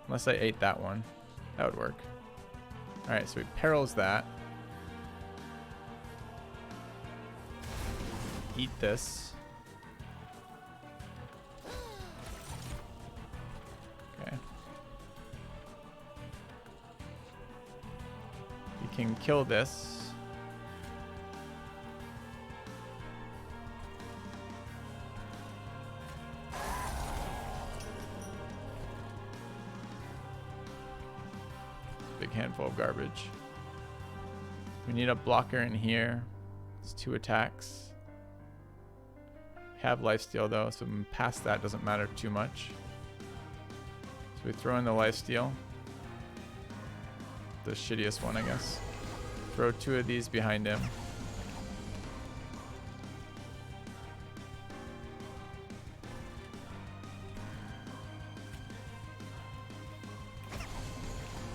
Unless I ate that one. That would work. Alright, so he perils that. Eat this. Okay. You can kill this. Big handful of garbage. We need a blocker in here. It's 2 attacks. Have lifesteal though, so past that doesn't matter too much. So we throw in the lifesteal. The shittiest one, I guess. Throw 2 of these behind him.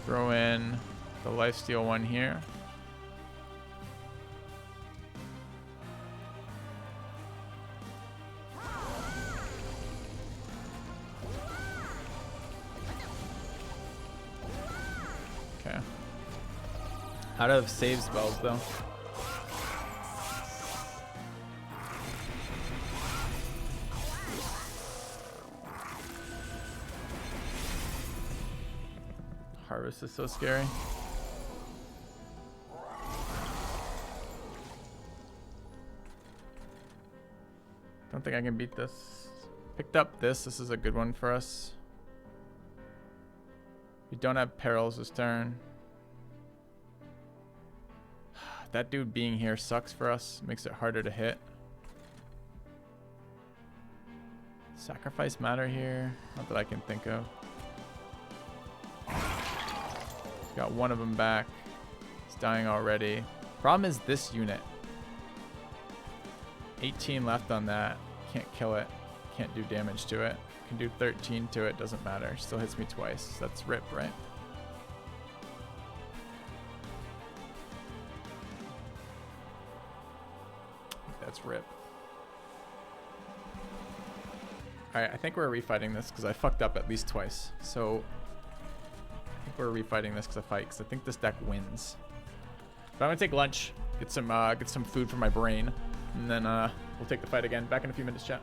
Throw in the lifesteal one here. Okay. Out of save spells though. Harvest is so scary. Don't think I can beat this. Picked up this. This is a good one for us. We don't have perils this turn. That dude being here sucks for us. Makes it harder to hit. Sacrifice matter here? Not that I can think of. Got one of them back. It's dying already. Problem is this unit. 18 left on that. Can't kill it. Can't do damage to it. Can do 13 to it. Doesn't matter. Still hits me twice. That's rip, right? That's rip. Alright, I think we're refighting this because I fucked up at least twice. So I think we're refighting this because I fight, because I think this deck wins. But I'm gonna take lunch, get some food for my brain, and then we'll take the fight again. Back in a few minutes, chat.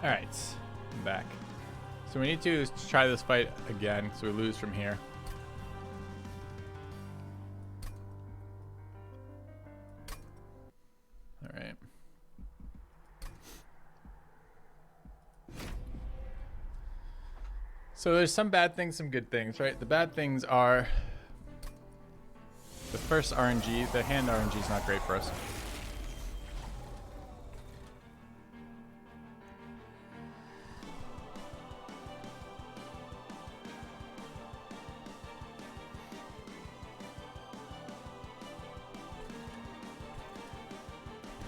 All right, I'm back. So we need to try this fight again, so we lose from here. All right. So there's some bad things, some good things, right? The bad things are the first RNG. The hand RNG is not great for us.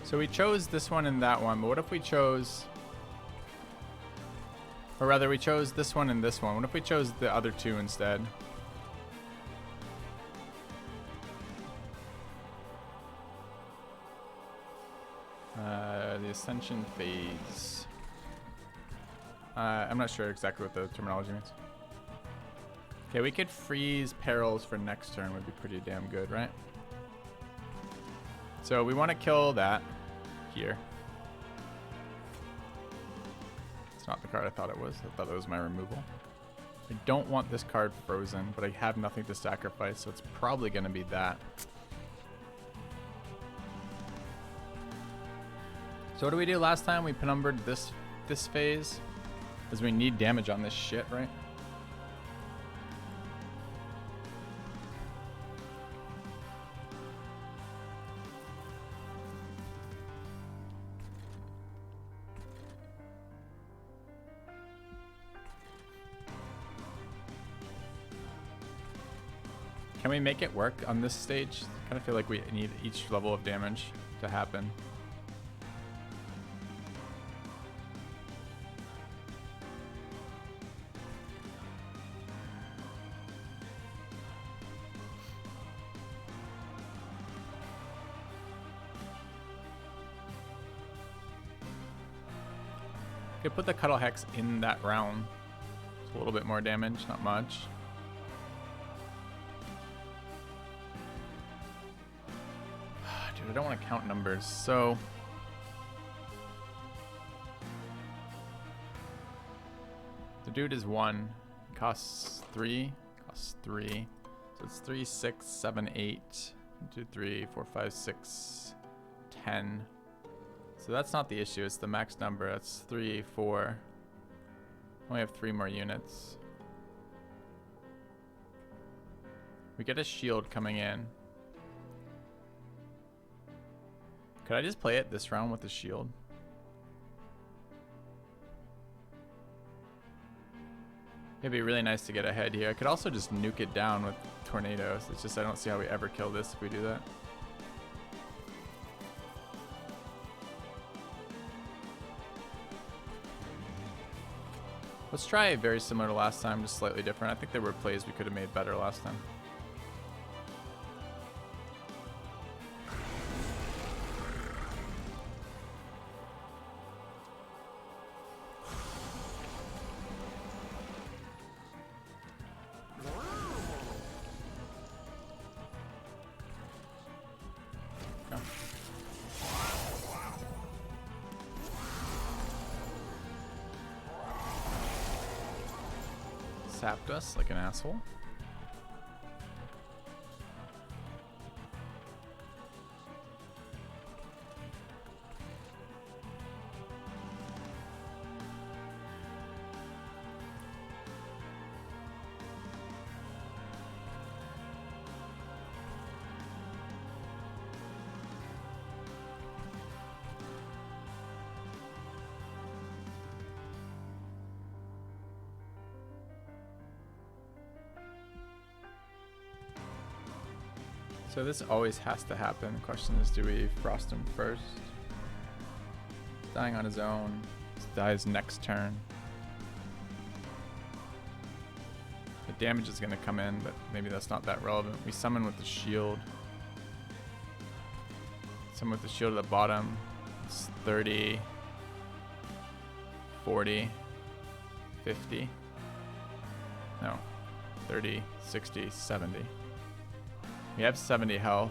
So we chose this one and that one, but what if we chose, or rather we chose this one and this one. What if we chose the other two instead? The Ascension phase. I'm not sure exactly what the terminology means. Okay, we could freeze perils for next turn, would be pretty damn good, right? So we want to kill that here. It's not the card I thought it was. I thought it was my removal. I don't want this card frozen, but I have nothing to sacrifice, so it's probably going to be that. So what did we do last time? We penumbered this phase, because we need damage on this shit, right? Can we make it work on this stage? I kind of feel like we need each level of damage to happen. Could put the Cuddle Hex in that round. It's a little bit more damage, not much. Dude, I don't want to count numbers, so... The dude is 1. Costs 3. Costs 3. So it's 3, 6, 7, 8. 1, 2, 3, 4, 5, 6, 10. So that's not the issue, it's the max number. That's 3, 4. Only have 3 more units. We get a shield coming in. Could I just play it this round with the shield? It'd be really nice to get ahead here. I could also just nuke it down with tornadoes. It's just I don't see how we ever kill this if we do that. Let's try very similar to last time, just slightly different. I think there were plays we could have made better last time. Sapped us like an asshole. So this always has to happen. The question is, do we frost him first? Dying on his own. Dies next turn. The damage is going to come in, but maybe that's not that relevant. We summon with the shield. Summon with the shield at the bottom. It's 30, 40, 50. No, 30, 60, 70. We have 70 health.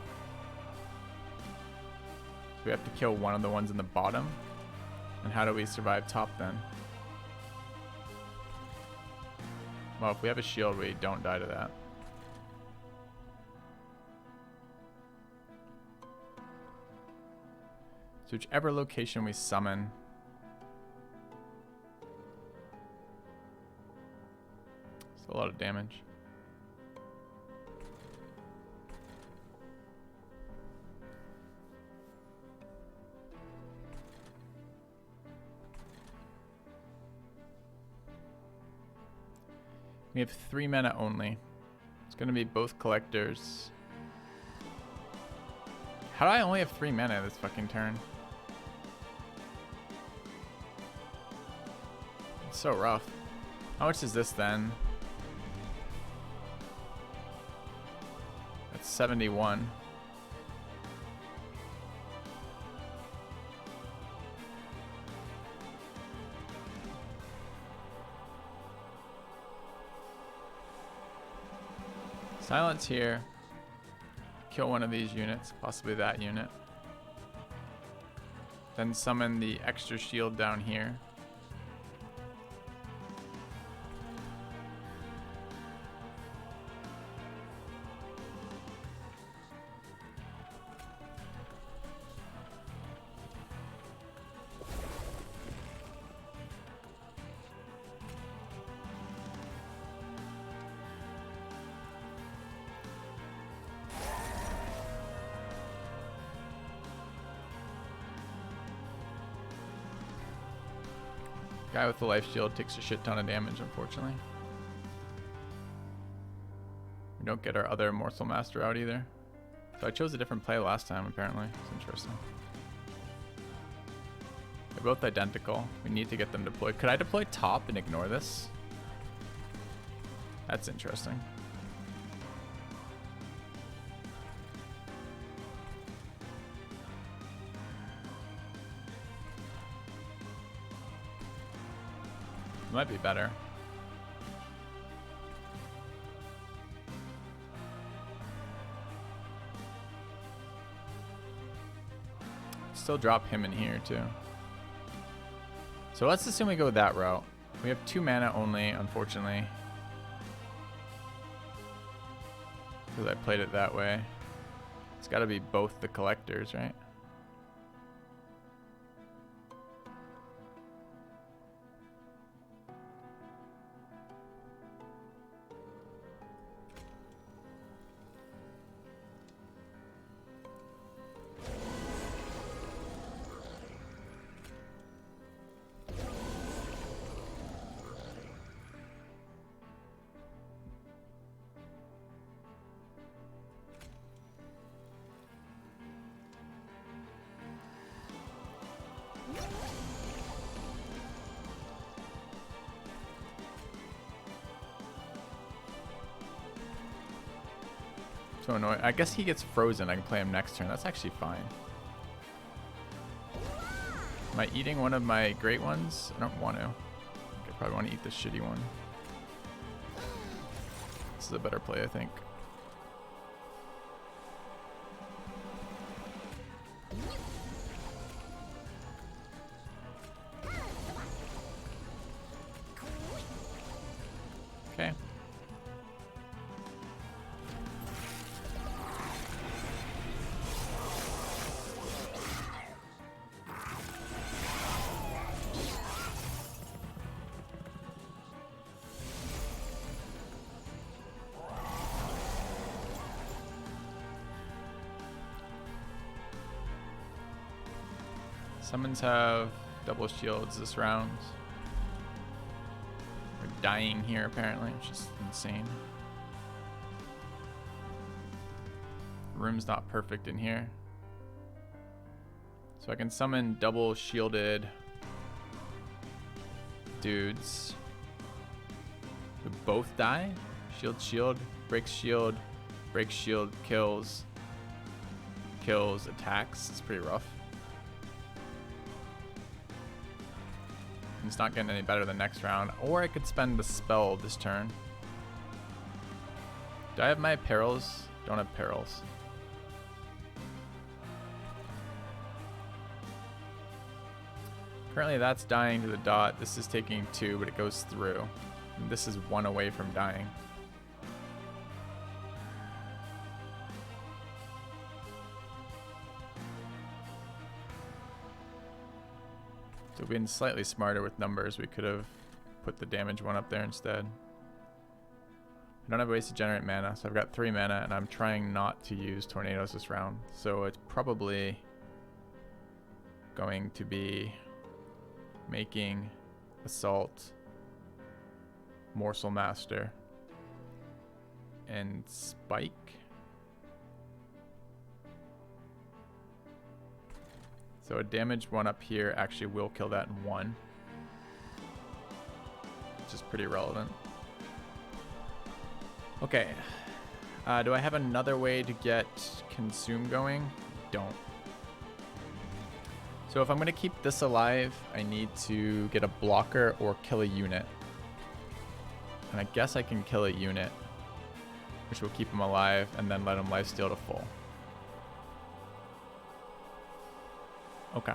So we have to kill one of the ones in the bottom. And how do we survive top then? Well, if we have a shield, we don't die to that. So whichever location we summon. It's a lot of damage. We have 3 mana only. It's gonna be both collectors. How do I only have 3 mana this fucking turn? It's so rough. How much is this then? That's 71. Silence here. Kill one of these units, possibly that unit. Then summon the extra shield down here. Guy with the life shield takes a shit ton of damage, unfortunately. We don't get our other Morsel Master out either. So I chose a different play last time, apparently. It's interesting. They're both identical. We need to get them deployed. Could I deploy top and ignore this? That's interesting. Might be better. Still drop him in here too. So let's assume we go that route. We have 2 mana only, unfortunately. Because I played it that way. It's got to be both the collectors, right? So annoying. I guess he gets frozen. I can play him next turn. That's actually fine. Am I eating one of my great ones? I don't want to. I probably want to eat the shitty one. This is a better play, I think. Okay. Summons have double shields this round. We're dying here apparently, which is insane. Room's not perfect in here. So I can summon double shielded dudes who both die. Shield, shield, breaks shield, breaks shield, kills, kills, attacks. It's pretty rough. It's not getting any better the next round. Or I could spend the spell this turn. Do I have my perils? Don't have perils. Currently that's dying to the dot. This is taking 2, but it goes through. And this is 1 away from dying. So being slightly smarter with numbers, we could have put the damage one up there instead. I don't have ways to generate mana, so I've got 3 mana, and I'm trying not to use tornadoes this round. So it's probably going to be making Assault, Morsel Master, and Spike. So a damaged one up here actually will kill that in 1. Which is pretty relevant. Okay. Do I have another way to get Consume going? Don't. So if I'm going to keep this alive, I need to get a blocker or kill a unit. And I guess I can kill a unit, which will keep him alive, and then let him lifesteal to full. Okay.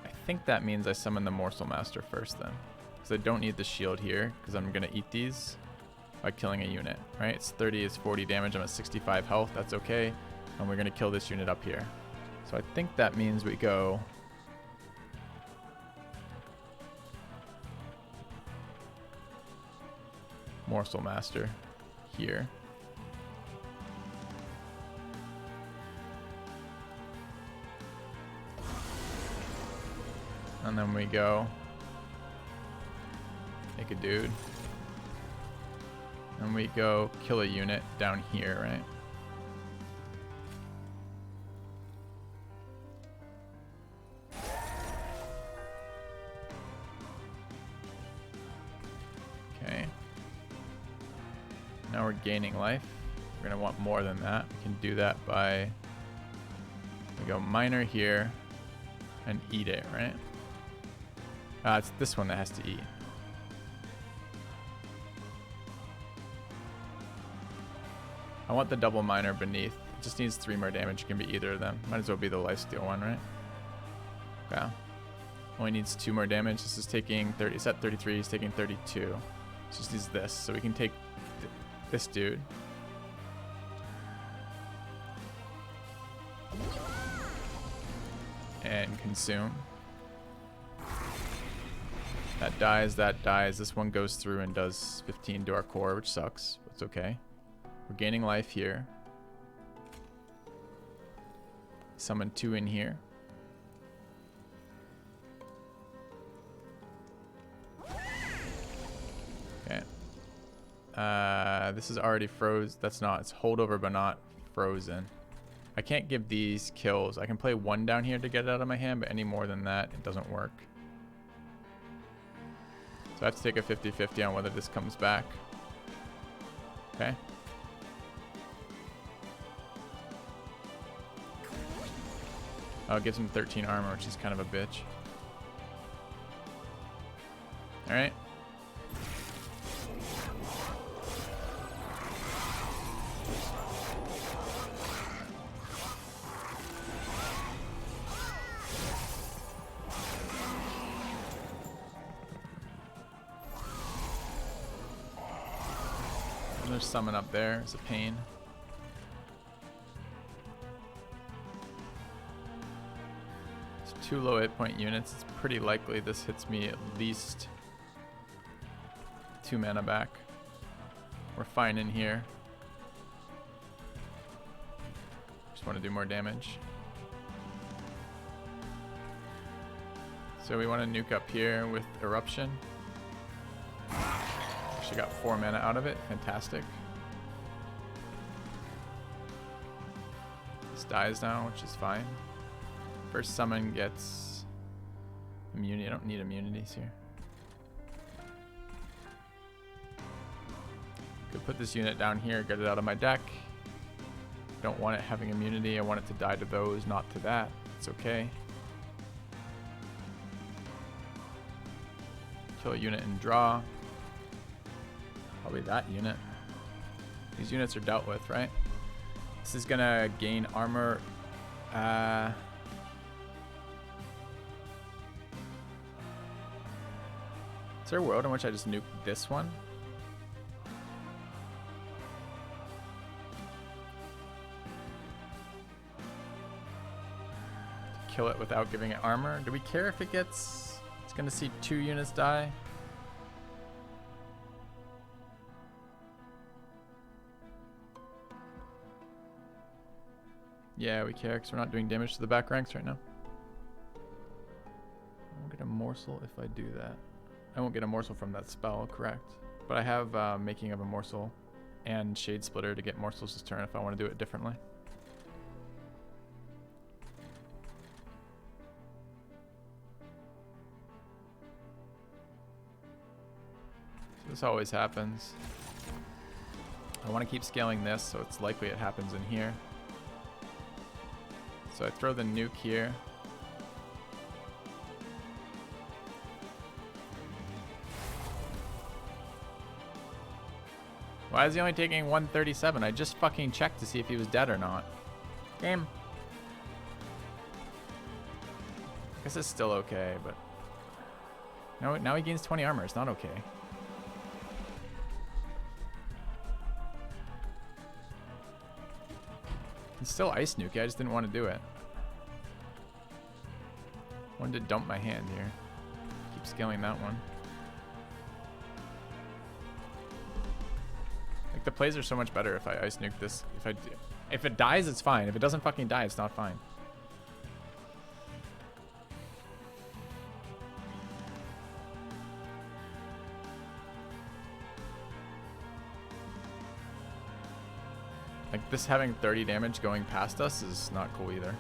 I think that means I summon the Morsel Master first then. Because I don't need the shield here, because I'm going to eat these by killing a unit, right? It's 30, it's 40 damage, I'm at 65 health, that's okay. And we're going to kill this unit up here. So I think that means we go... Morsel Master here. And then we go make a dude. And we go kill a unit down here, right? Okay. Now we're gaining life. We're gonna want more than that. We can do that by, we go miner here and eat it, right? It's this one that has to eat. I want the double miner beneath. It just needs 3 more damage. It can be either of them. Might as well be the lifesteal one, right? Okay. Only needs 2 more damage. This is taking 30. It's at 33. He's taking 32. It just needs this. So we can take this dude. And consume. That dies, that dies. This one goes through and does 15 to our core, which sucks. But it's okay. We're gaining life here. Summon 2 in here. Okay. This is already froze. That's not. It's holdover, but not frozen. I can't give these kills. I can play 1 down here to get it out of my hand, but any more than that, it doesn't work. So I have to take a 50-50 on whether this comes back. Okay. Oh, it gives him 13 armor, which is kind of a bitch. Alright. There's summon up there. It's a pain. It's 2 low hit point units. It's pretty likely this hits me at least 2 mana back. We're fine in here. Just want to do more damage. So we want to nuke up here with Eruption. Actually got 4 mana out of it. Fantastic. This dies now, which is fine. First summon gets immunity. I don't need immunities here. Could put this unit down here, get it out of my deck. Don't want it having immunity. I want it to die to those, not to that. It's okay. Kill a unit and draw. Probably that unit. These units are dealt with, right? This is gonna gain armor. Is there a world in which I just nuke this one? Kill it without giving it armor. Do we care if it gets... It's gonna see 2 units die? Yeah, we care because we're not doing damage to the back ranks right now. I won't get a morsel if I do that. I won't get a morsel from that spell, correct. But I have making of a morsel and shade splitter to get morsels this turn if I want to do it differently. So this always happens. I want to keep scaling this, so it's likely it happens in here. So I throw the nuke here. Why is he only taking 137? I just fucking checked to see if he was dead or not. Game. I guess it's still okay, but... Now he gains 20 armor. It's not okay. It's still ice nuke. I just didn't want to do it. Wanted to dump my hand here. Keep scaling that one. Like, the plays are so much better if I ice nuke this. If it dies, it's fine. If it doesn't fucking die, it's not fine. Like, this having 30 damage going past us is not cool either.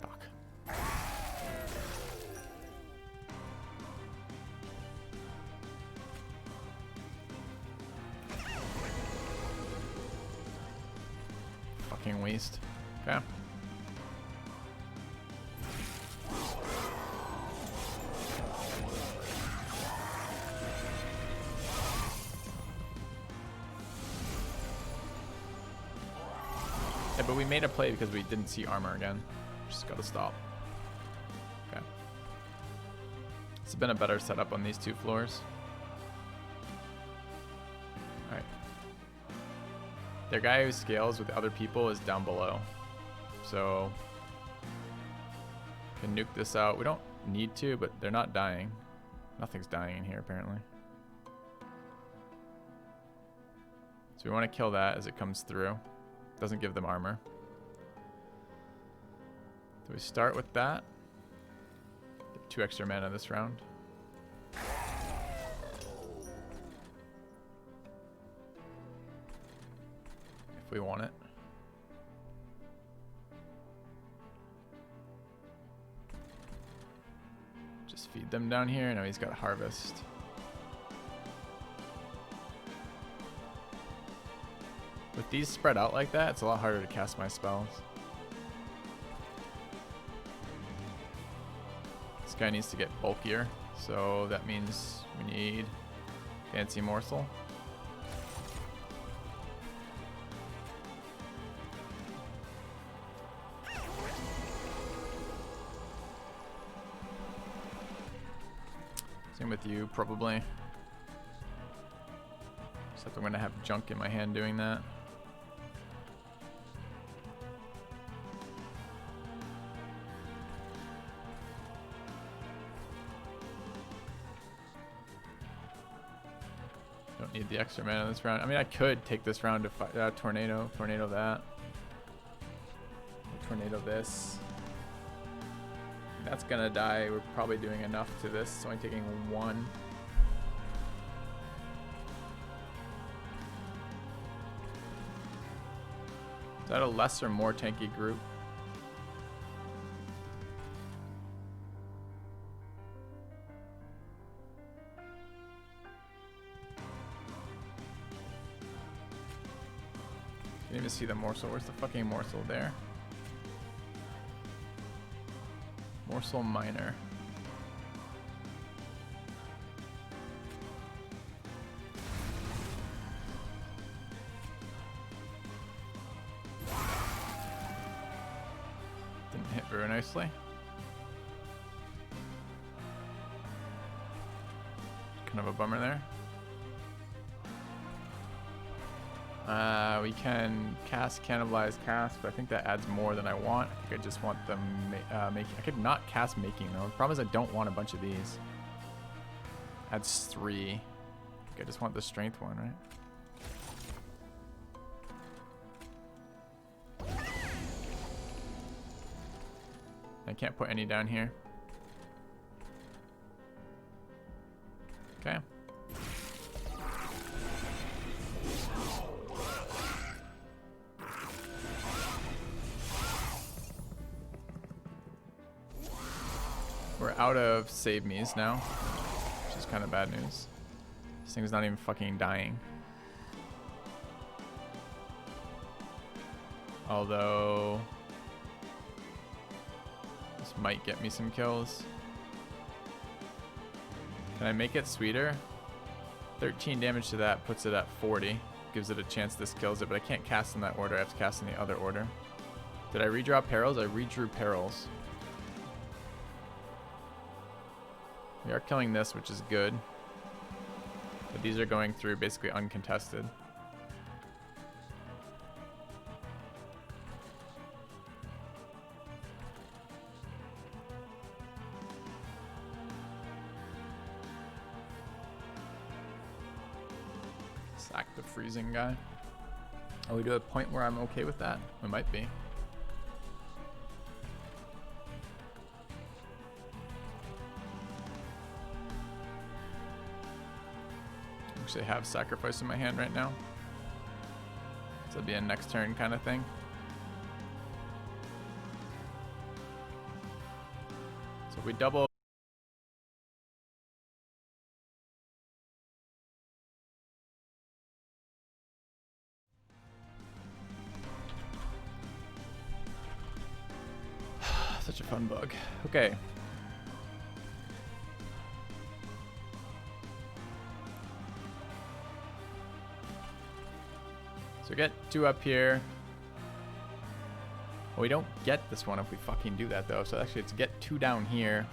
Fuck. Fucking waste. Okay. But we made a play because we didn't see armor again. Just gotta stop. Okay. It's been a better setup on these 2 floors. Alright. Their guy who scales with other people is down below. So... can nuke this out. We don't need to, but they're not dying. Nothing's dying in here, apparently. So we want to kill that as it comes through. Doesn't give them armor. Do we start with that? Get 2 extra mana this round. If we want it. Just feed them down here. No, he's got a harvest. With these spread out like that, it's a lot harder to cast my spells. This guy needs to get bulkier, so that means we need fancy morsel. Same with you, probably. Except I'm gonna have junk in my hand doing that. Don't need the extra mana this round. I mean, I could take this round to fight, tornado that. Tornado this. That's gonna die. We're probably doing enough to this. It's only taking 1. Is that a less or more tanky group? Can't even see the morsel. Where's the fucking morsel? There. Morsel minor. through nicely. Kind of a bummer there. We can cast Cannibalize Cast, but I think that adds more than I want. I think I just want them making. I could not cast Making though. The problem is I don't want a bunch of these. Adds 3. I think I just want the Strength one, right? I can't put any down here. Okay. We're out of save me's now, which is kind of bad news. This thing's not even fucking dying. Although this might get me some kills. Can I make it sweeter? 13 damage to that puts it at 40. Gives it a chance this kills it, but I can't cast in that order. I have to cast in the other order. Did I redraw perils? I redrew perils. We are killing this, which is good. But these are going through basically uncontested. Sack the freezing guy. Are we to a point where I'm okay with that? We might be. Actually have sacrifice in my hand right now. So it'll be a next turn kind of thing. So if we double. Such a fun bug. Okay. So we get 2 up here. Well, we don't get this one if we fucking do that though. So actually it's get 2 down here.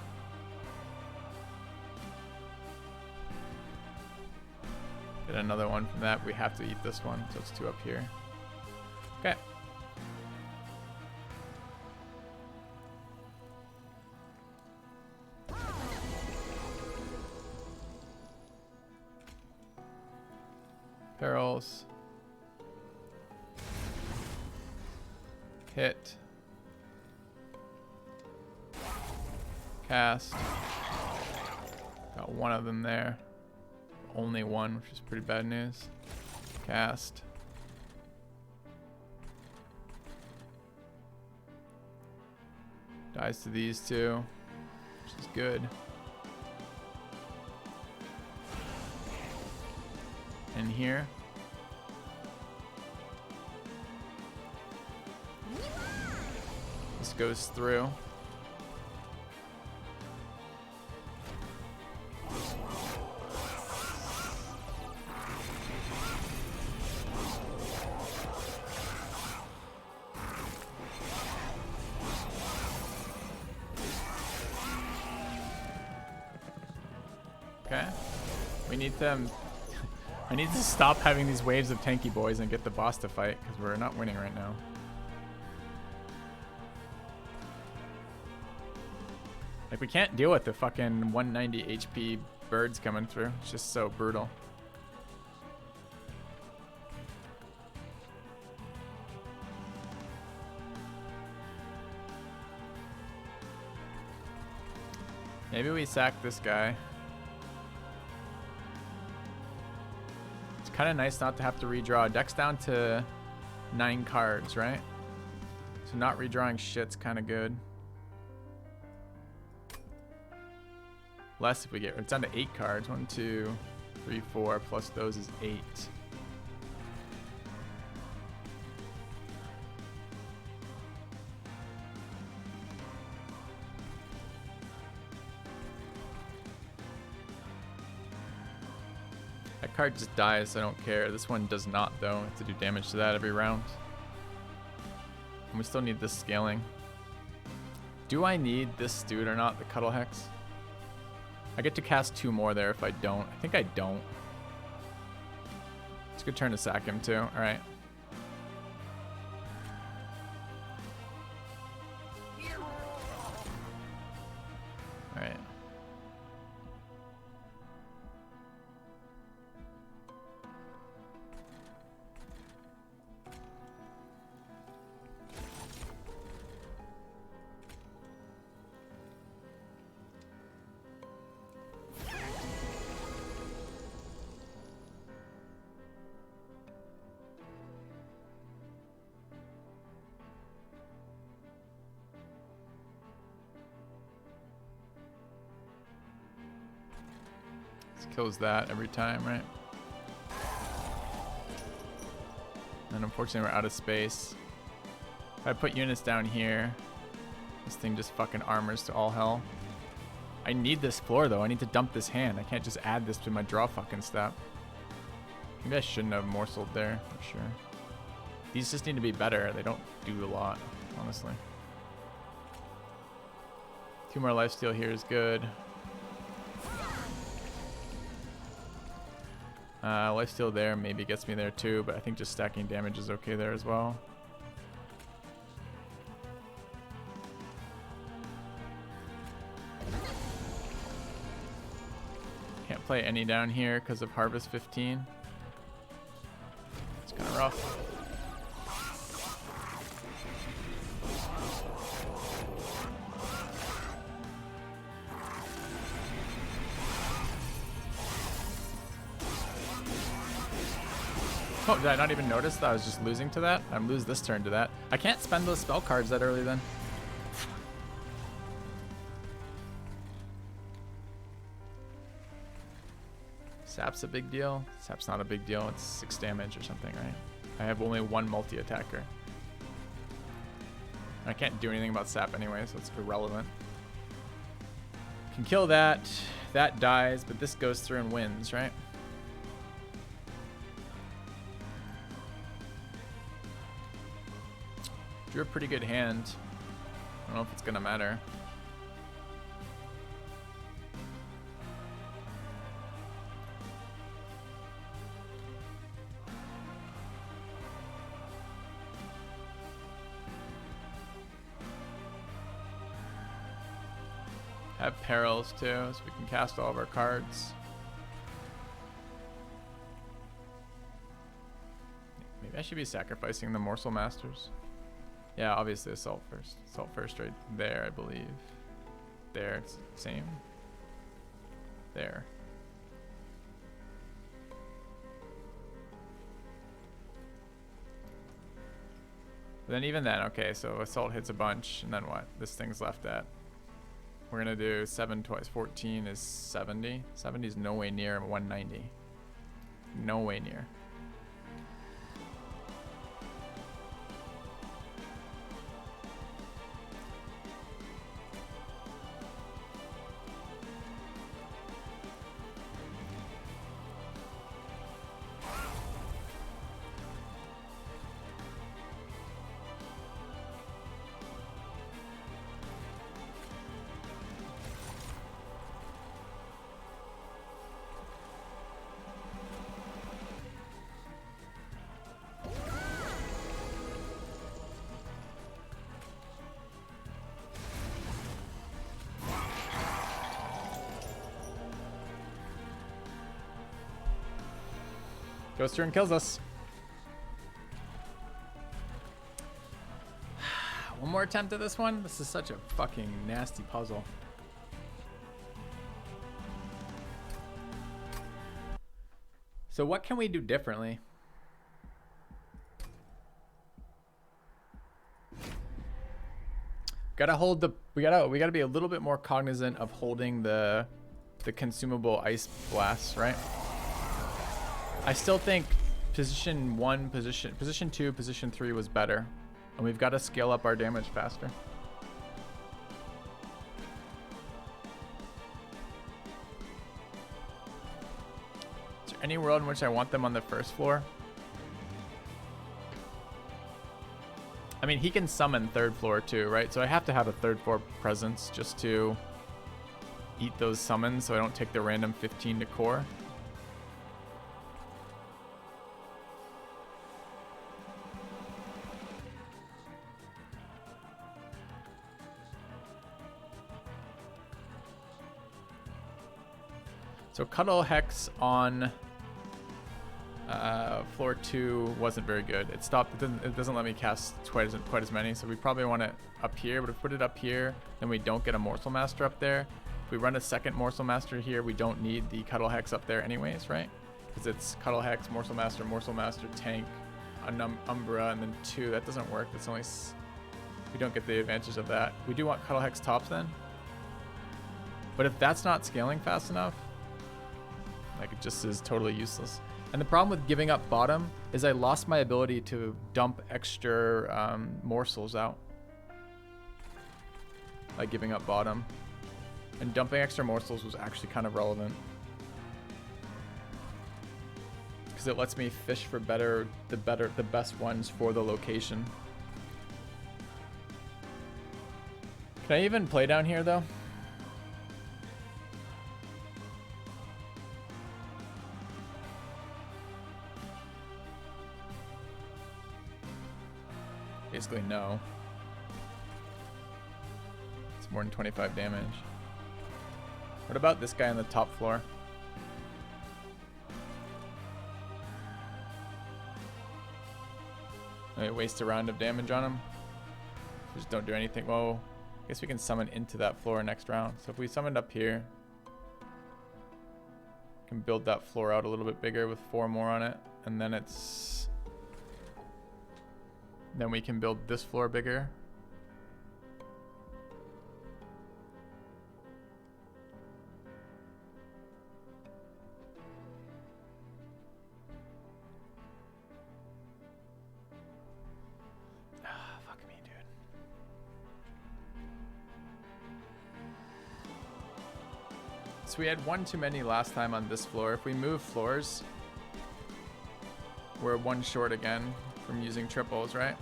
Get another one from that. We have to eat this one. So it's 2 up here. Okay. Perils. Hit. Cast. Got one of them there. Only one, which is pretty bad news. Cast. Dies to these 2, which is good. In here. This goes through. Okay. We need them. I need to stop having these waves of tanky boys and get the boss to fight because we're not winning right now. Like, we can't deal with the fucking 190 HP birds coming through. It's just so brutal. Maybe we sack this guy. It's kind of nice not to have to redraw. Deck's down to 9 cards, right? So not redrawing shit's kind of good. Less if we get, it's down to 8 cards. 1, 2, 3, 4, plus those is 8. That card just dies, so I don't care. This one does not, though. I have to do damage to that every round. And we still need this scaling. Do I need this dude or not, the Cuddle Hex? I get to cast 2 more there if I don't. I think I don't. It's a good turn to sack him too. All right. All right. Kills that every time, right? And unfortunately we're out of space. If I put units down here, this thing just fucking armors to all hell. I need this floor though. I need to dump this hand. I can't just add this to my draw fucking step. Maybe I shouldn't have morseled there for sure. These just need to be better. They don't do a lot, honestly. 2 more lifesteal here is good. Lifesteal there maybe gets me there too, but I think just stacking damage is okay there as well. Can't play any down here because of Harvest 15. It's kind of rough. Oh, did I not even notice that I was just losing to that? I'm lose this turn to that. I can't spend those spell cards that early then. Sap's a big deal. Sap's not a big deal. It's 6 damage or something, right? I have only 1 multi-attacker. I can't do anything about Sap anyway, so it's irrelevant. Can kill that. That dies, but this goes through and wins, right? Drew a pretty good hand. I don't know if it's gonna matter. Have perils too, so we can cast all of our cards. Maybe I should be sacrificing the Morsel Masters. Yeah, obviously assault first. Assault first right there, I believe. There, it's the same. There. But then even then, okay, so assault hits a bunch, and then what? This thing's left at. We're gonna do 7 twice 14 is 70. 70 is no way near 190. No way near. Goes through and kills us. One more attempt at this one. This is such a fucking nasty puzzle. So what can we do differently? Gotta hold the, we gotta be a little bit more cognizant of holding the consumable ice blasts, right? I still think position 1, position 2, position 3 was better. And we've got to scale up our damage faster. Is there any world in which I want them on the first floor? I mean, he can summon third floor too, right? So I have to have a third floor presence just to eat those summons so I don't take the random 15 to core. So Cuddle Hex on floor 2 wasn't very good. It stopped. It doesn't let me cast quite as many. So we probably want it up here. But if we put it up here, then we don't get a Morsel Master up there. If we run a second Morsel Master here, we don't need the Cuddle Hex up there anyways, right? Because it's Cuddle Hex, Morsel Master, Tank, Umbra, and then 2. That doesn't work. That's only we don't get the advantage of that. We do want Cuddle Hex tops then. But if that's not scaling fast enough, like, it just is totally useless. And the problem with giving up bottom is I lost my ability to dump extra morsels out. By giving up bottom. And dumping extra morsels was actually kind of relevant. Because it lets me fish for the best ones for the location. Can I even play down here though? Basically, no. It's more than 25 damage. What about this guy on the top floor? I waste a round of damage on him. Just don't do anything. Well, I guess we can summon into that floor next round. So if we summoned up here, we can build that floor out a little bit bigger with 4 more on it, and then it's. Then we can build this floor bigger. Fuck me, dude. So we had one too many last time on this floor. If we move floors, we're 1 short again from using triples, right?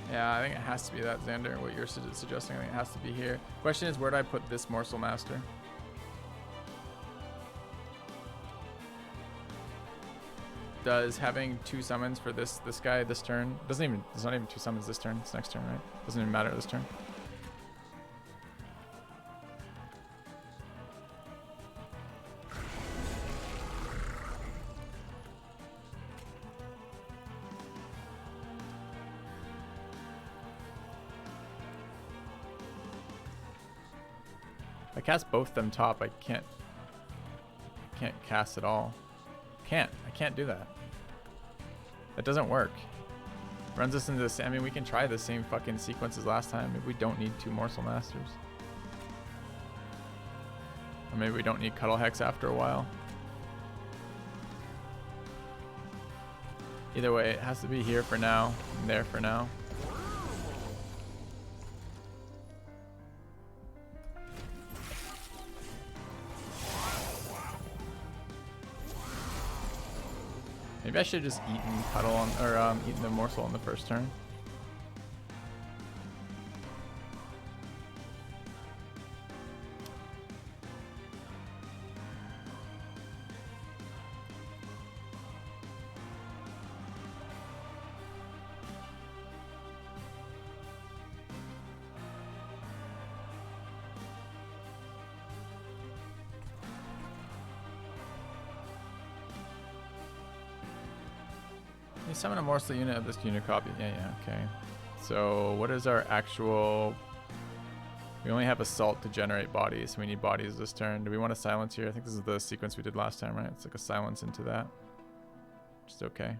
Yeah, I think it has to be that, Xander. What you're suggesting, I think it has to be here. Question is, where do I put this Morsel Master? Does having 2 summons for this guy this turn, there's not even 2 summons this turn, it's next turn, right? Doesn't even matter this turn. I cast both them top. I can't cast at all. I can't do that. That doesn't work. Runs us into this. I mean, we can try the same fucking sequence as last time. Maybe we don't need 2 Morsel Masters. Or maybe we don't need Cuddle Hex after a while. Either way, it has to be here for now and there for now. Maybe I should have just eaten Cuddle on, or eaten the Morsel on the first turn. You summon a Morsel unit of this unit copy. Yeah, okay. So what is our actual... We only have Assault to generate bodies, so we need bodies this turn. Do we want to silence here? I think this is the sequence we did last time, right? It's like a silence into that. Just okay.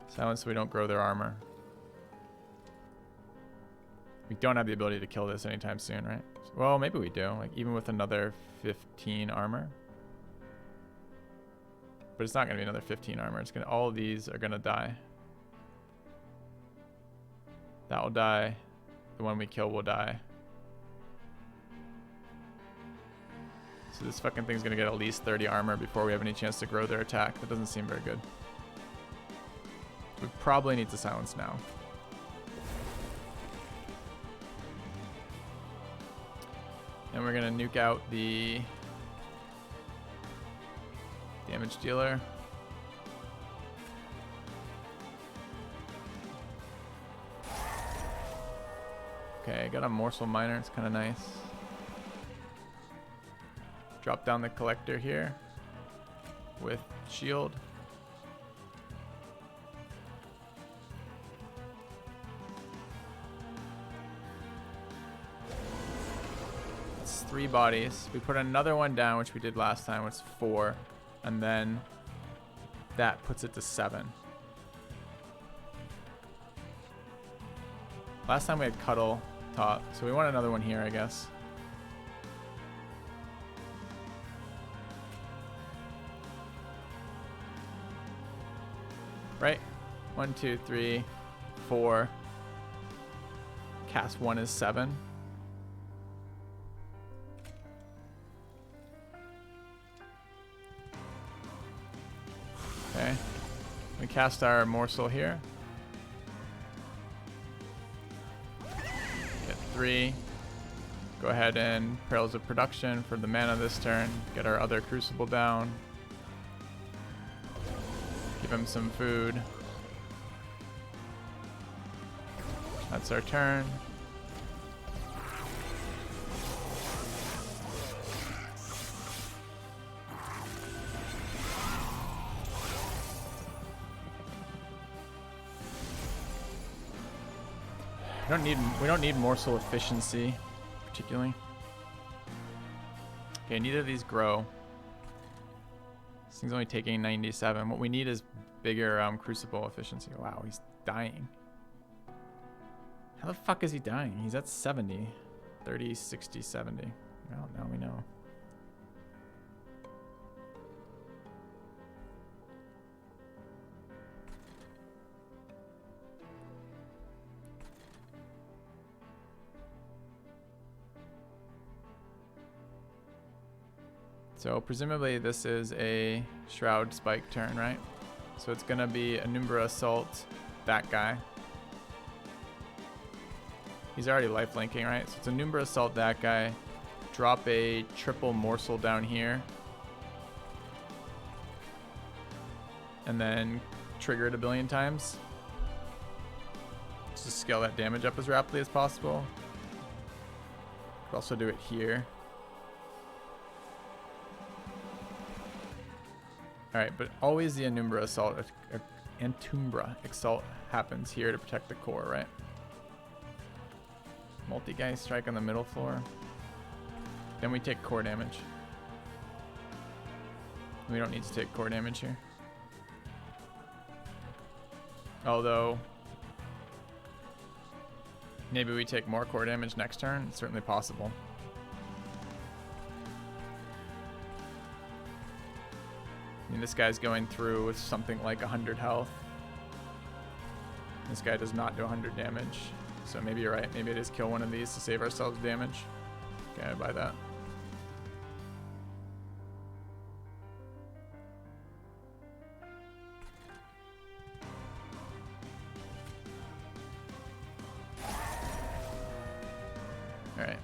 Silence so we don't grow their armor. We don't have the ability to kill this anytime soon, right? Well, maybe we do. Like, even with another 15 armor. But it's not going to be another 15 armor. It's going to, all of these are going to die. That will die. The one we kill will die. So this fucking thing's going to get at least 30 armor before we have any chance to grow their attack. That doesn't seem very good. We probably need to silence now. And we're gonna nuke out the damage dealer. Okay, got a morsel miner, it's kind of nice. Drop down the collector here with shield. It's 3 bodies. We put another one down, which we did last time, which is 4. And then that puts it to 7. Last time we had Cuddle top, so we want another one here, I guess. Right? 1, 2, 3, 4. Cast 1 is 7. Okay. We cast our morsel here. Get 3. Go ahead and Perils of Production for the mana this turn. Get our other Crucible down. Give him some food. That's our turn. We don't need morsel efficiency particularly. Okay, neither of these grow. This thing's only taking 97. What we need is bigger crucible efficiency. Wow, he's dying. How the fuck is he dying? He's at 70. 30, 60, 70. Well, now we know. So presumably this is a Shroud Spike turn, right? So it's gonna be a Numbra Assault, that guy. He's already lifelinking, right? So it's a Numbra Assault, that guy. Drop a triple morsel down here. And then trigger it a billion times. Just to scale that damage up as rapidly as possible. Could also do it here. Alright, but always the Anumbra Assault happens here to protect the core, right? Multi-guy strike on the middle floor. Then we take core damage. We don't need to take core damage here. Although, maybe we take more core damage next turn. It's certainly possible. I mean, this guy's going through with something like 100 health. This guy does not do 100 damage. So maybe you're right. Maybe it is kill one of these to save ourselves damage. Okay, I buy that. Alright.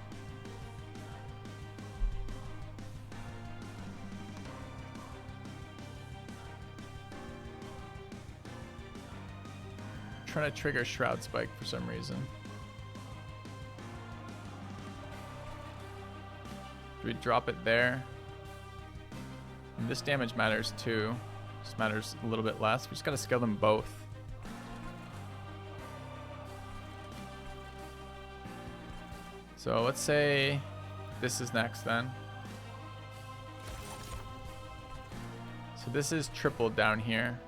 Trying to trigger Shroud Spike for some reason. Do we drop it there? And this damage matters too. This matters a little bit less. We just gotta scale them both. So let's say this is next then. So this is tripled down here.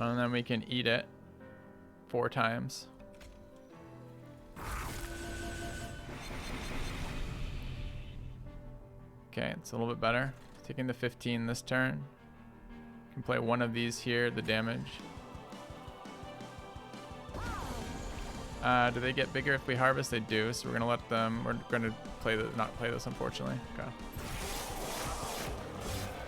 And then we can eat it 4 times. Okay, it's a little bit better. Taking the 15 this turn. Can play one of these here, the damage. Do they get bigger if we harvest? They do, so we're gonna let them, we're gonna play not play this, unfortunately. Okay.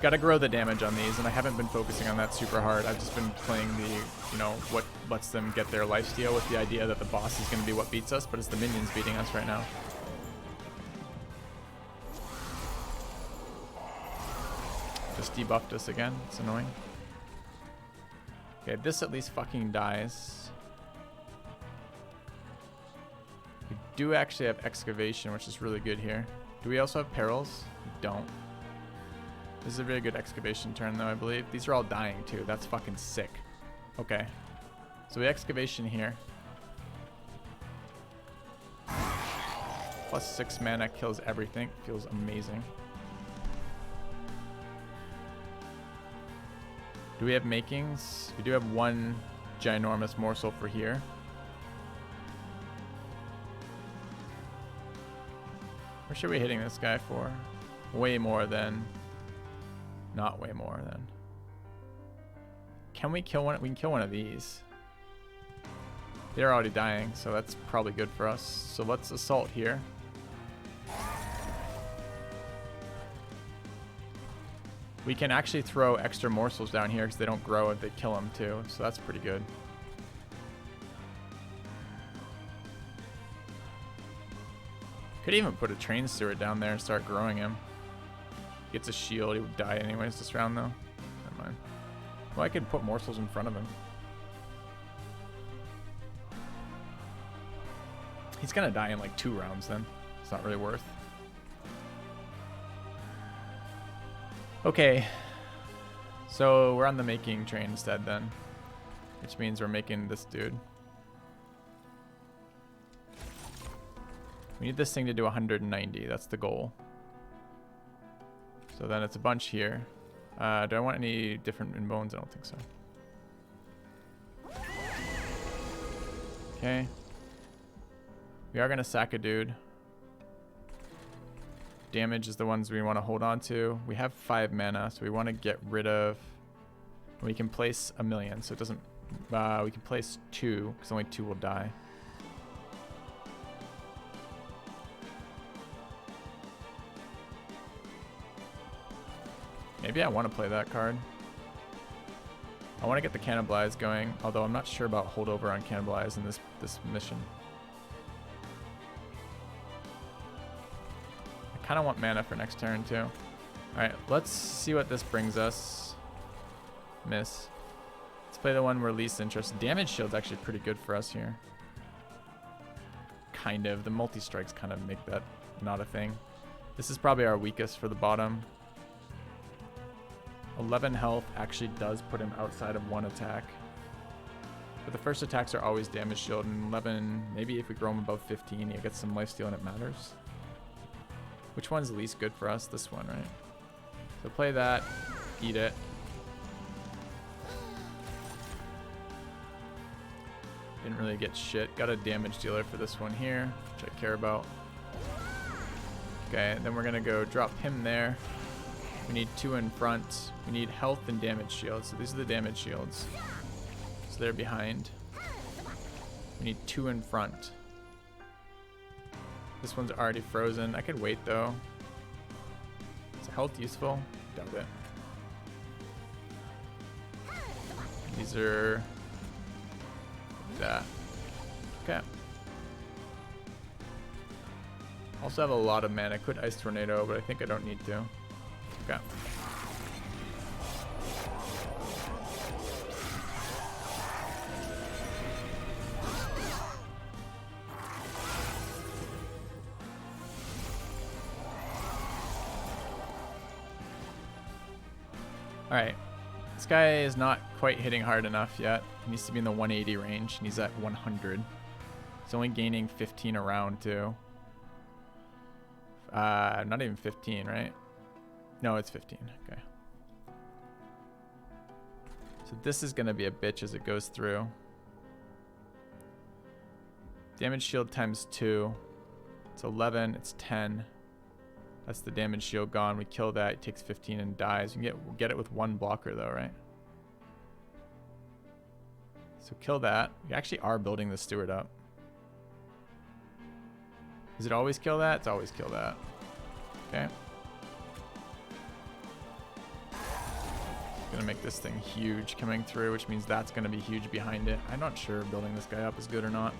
Gotta grow the damage on these, and I haven't been focusing on that super hard. I've just been playing the, you know, what lets them get their lifesteal with the idea that the boss is gonna be what beats us, but it's the minions beating us right now. Just debuffed us again. It's annoying. Okay, this at least fucking dies. We do actually have excavation, which is really good here. Do we also have perils? We don't. This is a really good excavation turn, though, I believe. These are all dying, too. That's fucking sick. Okay. So we excavation here. Plus 6 mana kills everything. Feels amazing. Do we have makings? We do have one ginormous morsel for here. What should we hitting this guy for? Way more than... Not way more than. Can we kill one? We can kill one of these. They're already dying, so that's probably good for us. So let's assault here. We can actually throw extra morsels down here because they don't grow if they kill them too. So that's pretty good. Could even put a train steward down there and start growing him. Gets a shield, he would die anyways this round though. Never mind. Well, I could put morsels in front of him. He's gonna die in like 2 rounds then. It's not really worth. Okay. So we're on the making train instead then. Which means we're making this dude. We need this thing to do 190. That's the goal. So then it's a bunch here. Do I want any different in bones? I don't think so. Okay. We are going to sack a dude. Damage is the ones we want to hold on to. We have 5 mana, so we want to get rid of... We can place 1,000,000, so it doesn't... we can place 2, because only 2 will die. Maybe I want to play that card. I want to get the Cannibalize going, although I'm not sure about holdover on Cannibalize in this mission. I kind of want mana for next turn too. Alright, let's see what this brings us. Miss. Let's play the one we're least interested. Damage shield's actually pretty good for us here. Kind of. The multi-strikes kind of make that not a thing. This is probably our weakest for the bottom. 11 health actually does put him outside of 1 attack. But the first attacks are always damage shield, and 11, maybe if we grow him above 15, he gets some lifesteal and it matters. Which one's least good for us? This one, right? So play that, eat it. Didn't really get shit. Got a damage dealer for this one here, which I care about. Okay, then we're gonna go drop him there. We need 2 in front. We need health and damage shields. So these are the damage shields. So they're behind. We need 2 in front. This one's already frozen. I could wait though. Is health useful? Doubt it. These are that. Okay. Also have a lot of mana. Could Ice Tornado, but I think I don't need to. Okay. Alright. This guy is not quite hitting hard enough yet. He needs to be in the 180 range, and he's at 100. He's only gaining 15 a round, too. Not even 15, right? No, it's 15. Okay. So this is going to be a bitch as it goes through. Damage shield times 2. It's 11. It's 10. That's the damage shield gone. We kill that. It takes 15 and dies. You can get it with 1 blocker though, right? So kill that. We actually are building the steward up. Is it always kill that? It's always kill that. Okay. Gonna make this thing huge coming through, which means that's gonna be huge behind it. I'm not sure building this guy up is good or not.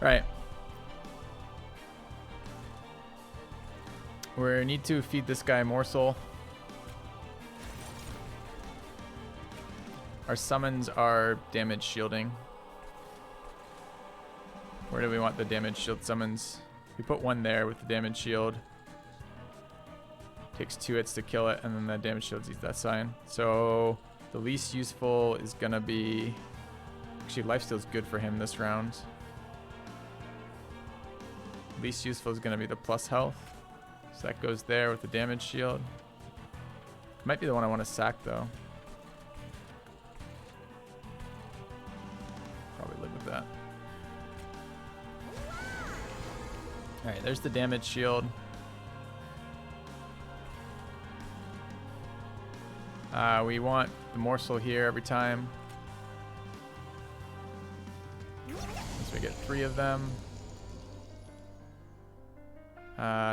All right. We need to feed this guy morsel. Our summons are damage shielding. Where do we want the damage shield summons? We put one there with the damage shield. Takes 2 hits to kill it, and then the damage shield eats that sign. So the least useful is gonna be... Actually, lifesteal's good for him this round. Least useful is gonna be the plus health. So that goes there with the damage shield. Might be the one I want to sack though. Probably live with that. Alright, there's the damage shield. We want the morsel here every time. So we get 3 of them.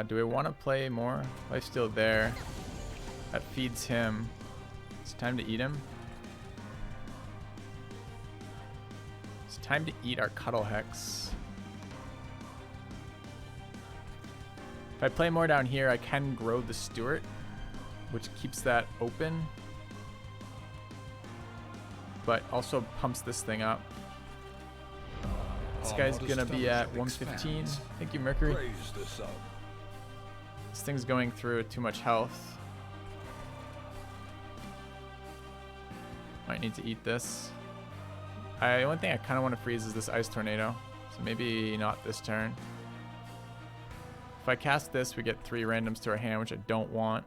Do we want to play more? Life's still there. That feeds him. It's time to eat him. It's time to eat our Cuddle Hex. If I play more down here, I can grow the Stewart, which keeps that open, but also pumps this thing up. This guy's gonna be at 115. Thank you, Mercury. This thing's going through too much health. Might need to eat this. The only thing I kind of want to freeze is this Ice Tornado, so maybe not this turn. If I cast this, we get 3 randoms to our hand, which I don't want.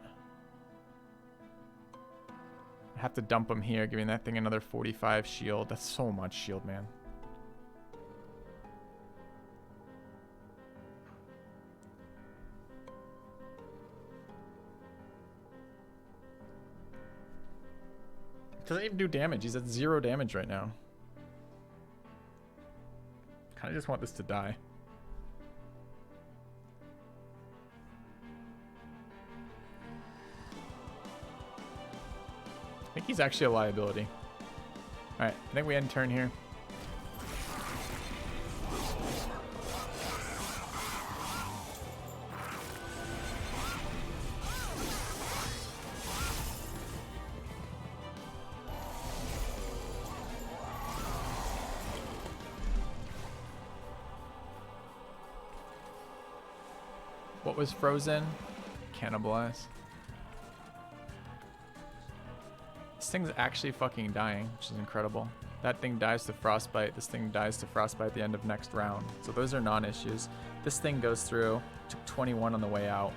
I have to dump them here, giving that thing another 45 shield. That's so much shield, man. Doesn't even do damage. He's at 0 damage right now. Kind of just want this to die. I think he's actually a liability. Alright, I think we end turn here. What was frozen? Cannibalize. This thing's actually fucking dying, which is incredible. That thing dies to frostbite. This thing dies to frostbite at the end of next round. So those are non-issues. This thing goes through. Took 21 on the way out.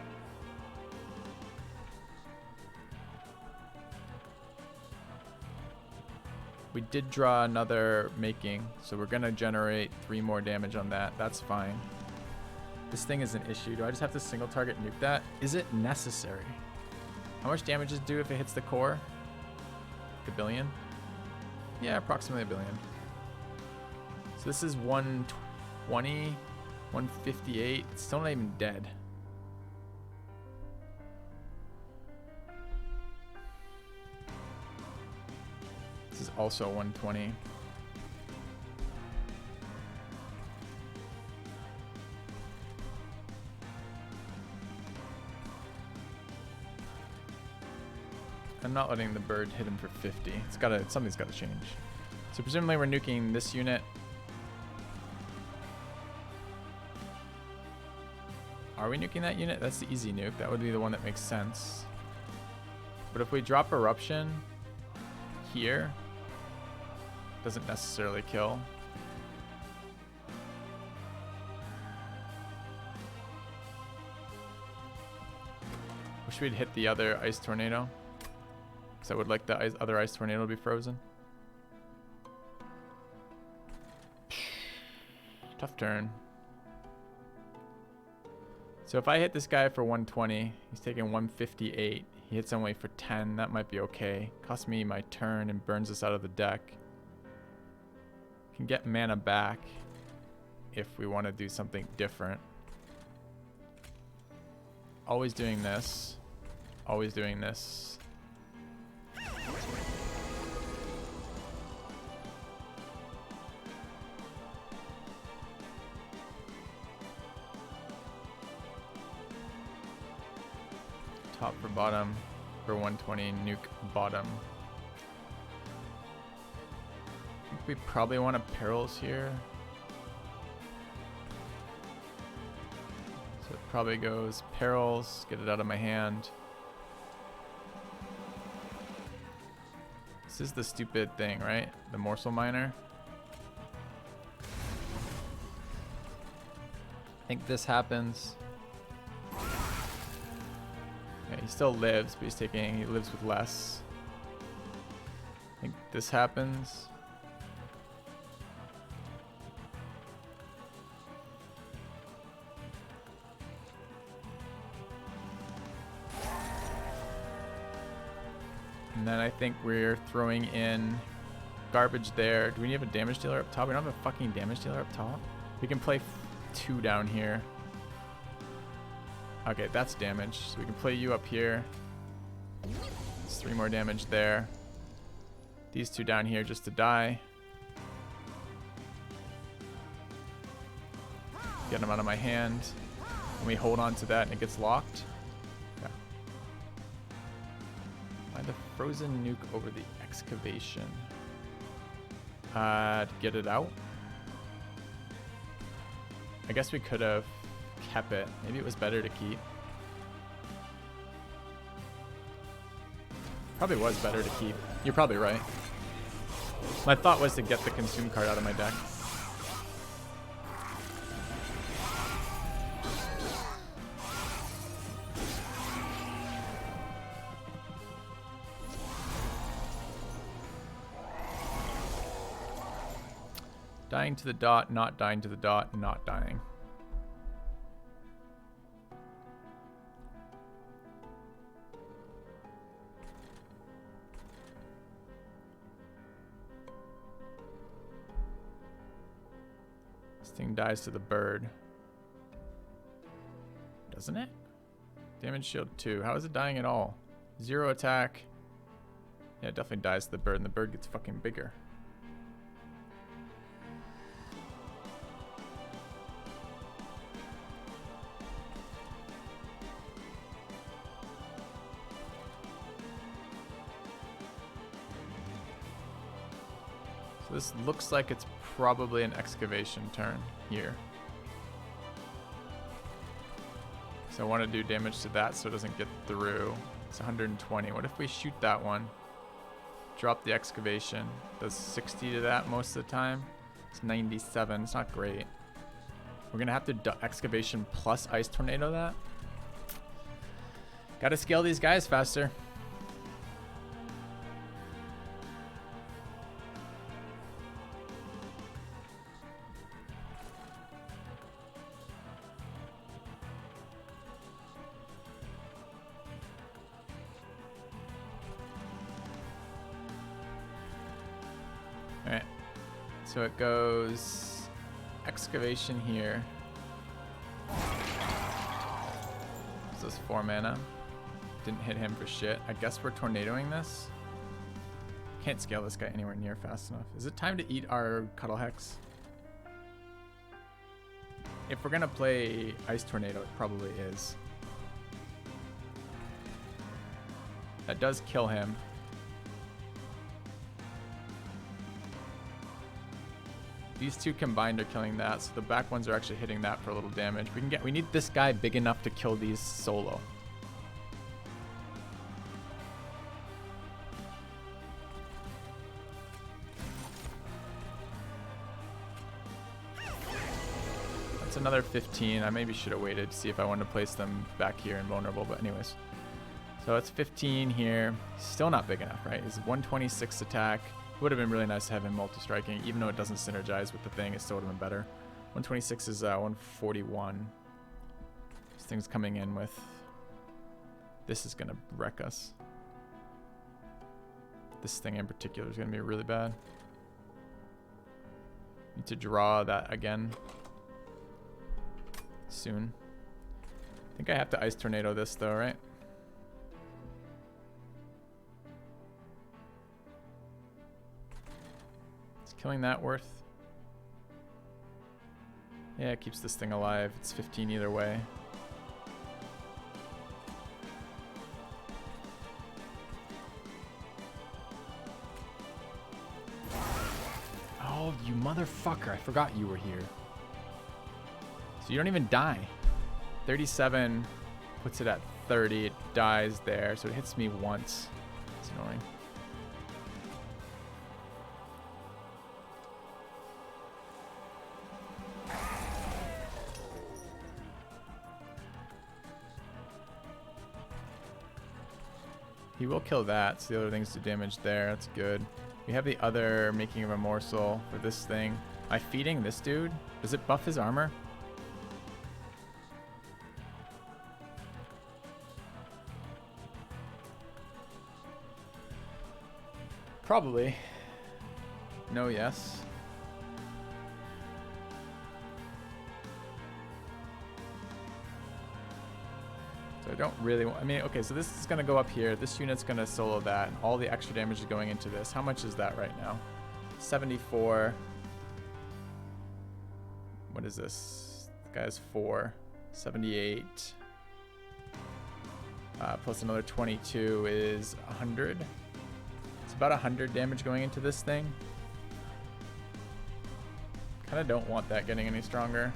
We did draw another making, so we're gonna generate 3 more damage on that. That's fine. This thing is an issue. Do I just have to single target nuke that? Is it necessary? How much damage does it do if it hits the core? Like 1 billion? Yeah, approximately 1 billion. So this is 120, 158. It's still not even dead. This is also 120. I'm not letting the bird hit him for 50. Something's gotta change. So presumably we're nuking this unit. Are we nuking that unit? That's the easy nuke. That would be the one that makes sense. But if we drop eruption here, doesn't necessarily kill. Wish we'd hit the other ice tornado. Because I would like the other ice tornado to be frozen. Tough turn. So if I hit this guy for 120, he's taking 158. He hits only for 10. That might be okay. Costs me my turn and burns us out of the deck. can get mana back if we want to do something different. Always doing this. Always doing this. Top for bottom for 120, nuke bottom. I think we probably want a perils here. So it probably goes perils, get it out of my hand. This is the stupid thing, right? The morsel miner. I think this happens. Yeah, he still lives, but he lives with less. I think this happens. And then I think we're throwing in garbage there. Do we have a damage dealer up top? We don't have a fucking damage dealer up top. We can play 2 down here. Okay, that's damage. So we can play you up here. There's 3 more damage there. These 2 down here just to die. Get them out of my hand. And we hold on to that and it gets locked. Okay. Find the frozen nuke over the excavation. To get it out. I guess we could have kept it. Maybe it was better to keep. Probably was better to keep. You're probably right. My thought was to get the consume card out of my deck. Dying to the dot, not dying to the dot, not dying. This thing dies to the bird. Doesn't it? Damage shield 2. How is it dying at all? 0 attack. Yeah, it definitely dies to the bird, and the bird gets fucking bigger. This looks like it's probably an excavation turn here. So I want to do damage to that so it doesn't get through. It's 120. What if we shoot that one? Drop the excavation. Does 60 to that most of the time. It's 97. It's not great. We're going to have to excavation plus ice tornado that. Got to scale these guys faster. Alright, so it goes excavation here. This is 4 mana. Didn't hit him for shit. I guess we're tornadoing this. Can't scale this guy anywhere near fast enough. Is it time to eat our Cuddle Hex? If we're gonna play Ice Tornado, it probably is. That does kill him. These 2 combined are killing that, so the back ones are actually hitting that for a little damage. We need this guy big enough to kill these solo. That's another 15. I maybe should have waited to see if I wanted to place them back here and vulnerable, but anyways. So it's 15 here. Still not big enough, right? It's 126 attack. Would have been really nice to have him multi-striking. Even though it doesn't synergize with the thing, it still would have been better. 126 is 141. This thing's coming in with... This is going to wreck us. This thing in particular is going to be really bad. Need to draw that again soon. I think I have to ice tornado this though, right? Is killing that worth? Yeah, it keeps this thing alive. It's 15 either way. Oh, you motherfucker. I forgot you were here. So you don't even die. 37 puts it at 30. It dies there. So it hits me once. It's annoying. He will kill that, so the other things do damage there. That's good. We have the other making of a morsel for this thing. Am I feeding this dude? Does it buff his armor? Probably. No, yes. So I don't really want, I mean, okay, so this is going to go up here. This unit's going to solo that, and all the extra damage is going into this. How much is that right now? 74. What is this? The guy has 4. 78. Plus another 22 is 100. It's about 100 damage going into this thing. Kind of don't want that getting any stronger.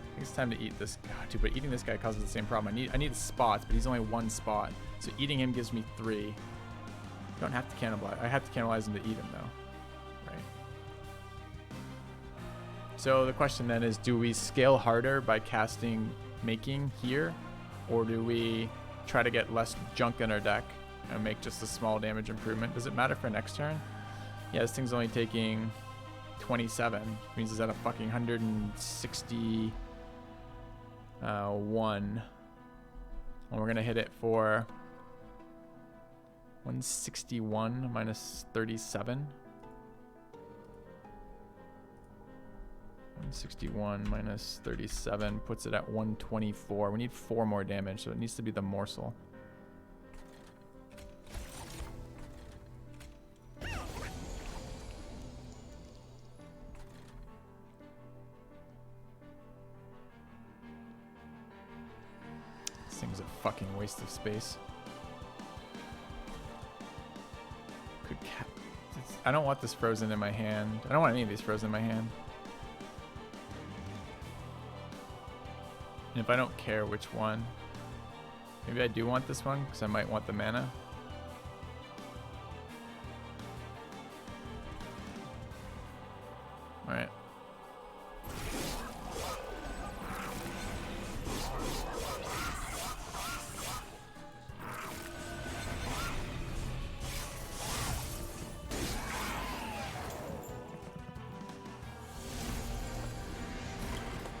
I think it's time to eat this guy too, but eating this guy causes the same problem. I need spots, but he's only 1 spot. So eating him gives me 3. Don't have to cannibalize. I have to cannibalize him to eat him though. Right. So the question then is, do we scale harder by casting making here? Or do we try to get less junk in our deck and make just a small damage improvement? Does it matter for next turn? Yeah, this thing's only taking 27. Means it's at a fucking 161. And we're gonna hit it for 161 minus 37. 161 minus 37 puts it at 124. We need 4 more damage, so it needs to be the morsel. This thing's a fucking waste of space. I don't want this frozen in my hand. I don't want any of these frozen in my hand. And if I don't care which one, maybe I do want this one because I might want the mana. All right.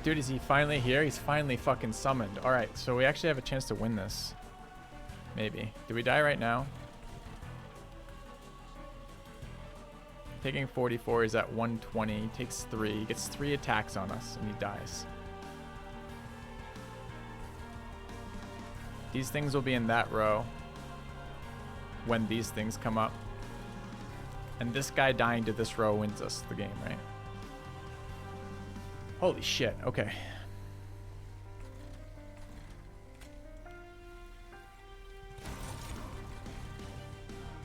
Dude, is he finally here? He's finally fucking summoned. Alright, so we actually have a chance to win this. Maybe. Do we die right now? Taking 44, he's at 120. He takes 3. He gets 3 attacks on us, and he dies. These things will be in that row when these things come up. And this guy dying to this row wins us the game, right? Holy shit, okay.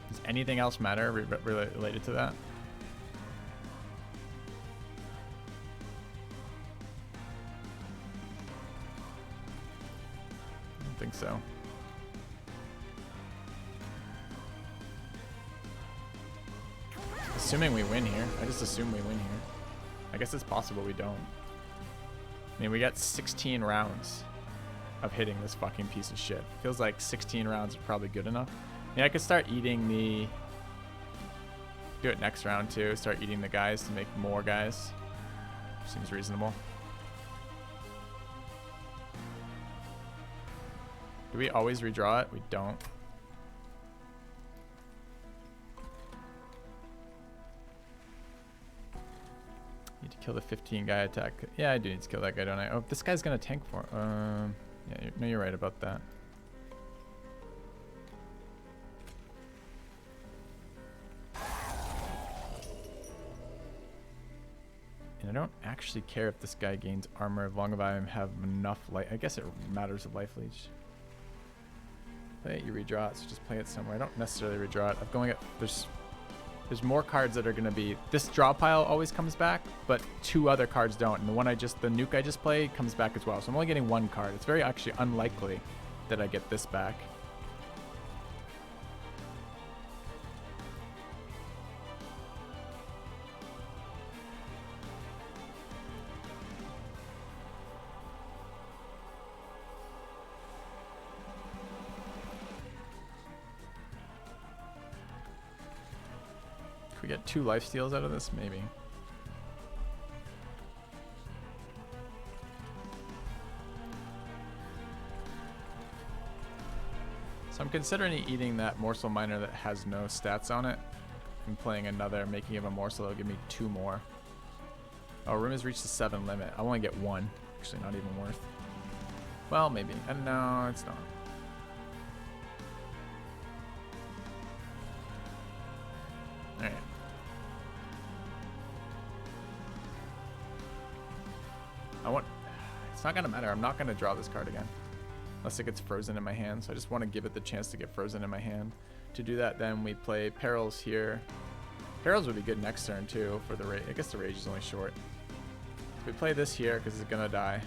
Does anything else matter related to that? I don't think so. Assuming we win here. I just assume we win here. I guess it's possible we don't. I mean, we got 16 rounds of hitting this fucking piece of shit. Feels like 16 rounds is probably good enough. I mean, I could start eating the... Do it next round too. Start eating the guys to make more guys. Seems reasonable. Do we always redraw it? We don't. Kill the 15 guy attack. Yeah, I do need to kill that guy, don't I? Oh, this guy's gonna tank for. Yeah, no, you're right about that. And I don't actually care if this guy gains armor as long as I have enough life. I guess it matters of life leech. Play it, you redraw it, so just play it somewhere. I don't necessarily redraw it. I'm going at there's more cards that are gonna be this draw pile always comes back, but 2 other cards don't. And the nuke I just played comes back as well. So I'm only getting 1 card. It's very actually unlikely that I get this back. Could we get 2 lifesteals out of this? Maybe. So I'm considering eating that morsel miner that has no stats on it and playing another, making it a morsel that'll give me 2 more. Oh, room has reached the 7 limit. I only get 1. Actually, not even worth. Well, maybe. No, it's not. Alright. It's not gonna matter. I'm not gonna draw this card again unless it gets frozen in my hand. So I just want to give it the chance to get frozen in my hand. To do that, then we play Perils here. Perils would be good next turn too for the rage. I guess the rage is only short. So we play this here because it's gonna die.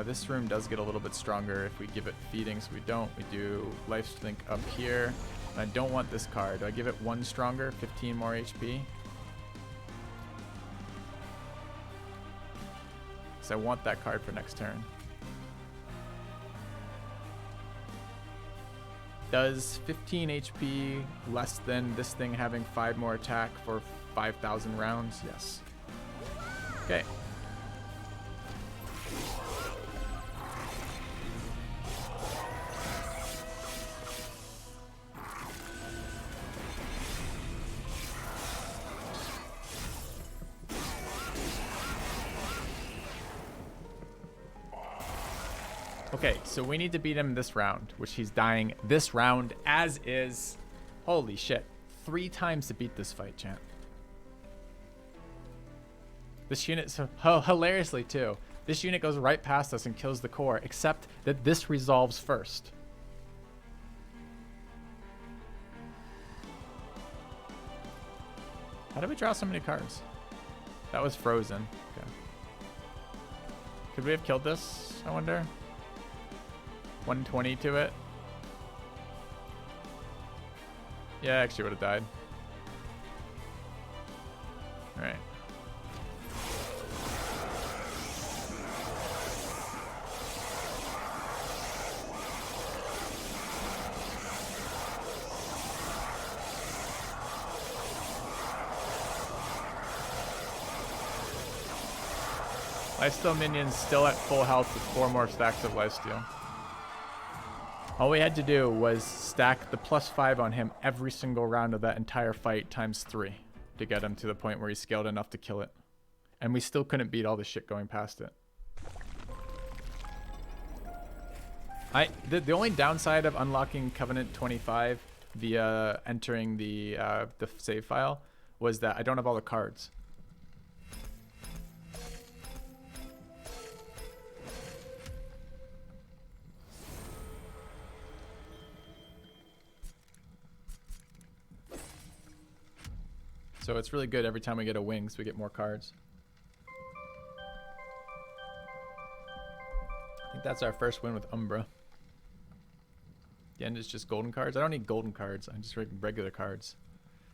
This room does get a little bit stronger if we give it feeding, so we don't. We do life link up here. And I don't want this card. Do I give it 1 stronger, 15 more HP? I want that card for next turn. Does 15 HP less than this thing having 5 more attack for 5,000 rounds? Yes. Okay. Okay, so we need to beat him this round, which he's dying this round as is. Holy shit. 3 times to beat this fight, chat. This unit, so hilariously too, this unit goes right past us and kills the core, except that this resolves first. How did we draw so many cards? That was frozen. Okay. Could we have killed this, I wonder? 120 to it. Yeah, I actually would have died. All right. Lifesteal minions still at full health with 4 more stacks of lifesteal. All we had to do was stack the +5 on him every single round of that entire fight times 3 to get him to the point where he scaled enough to kill it. And we still couldn't beat all the shit going past it. The only downside of unlocking Covenant 25 via entering the save file was that I don't have all the cards. So it's really good every time we get a wing, so we get more cards. I think that's our first win with Umbra. The end is just golden cards. I don't need golden cards. I just need regular cards.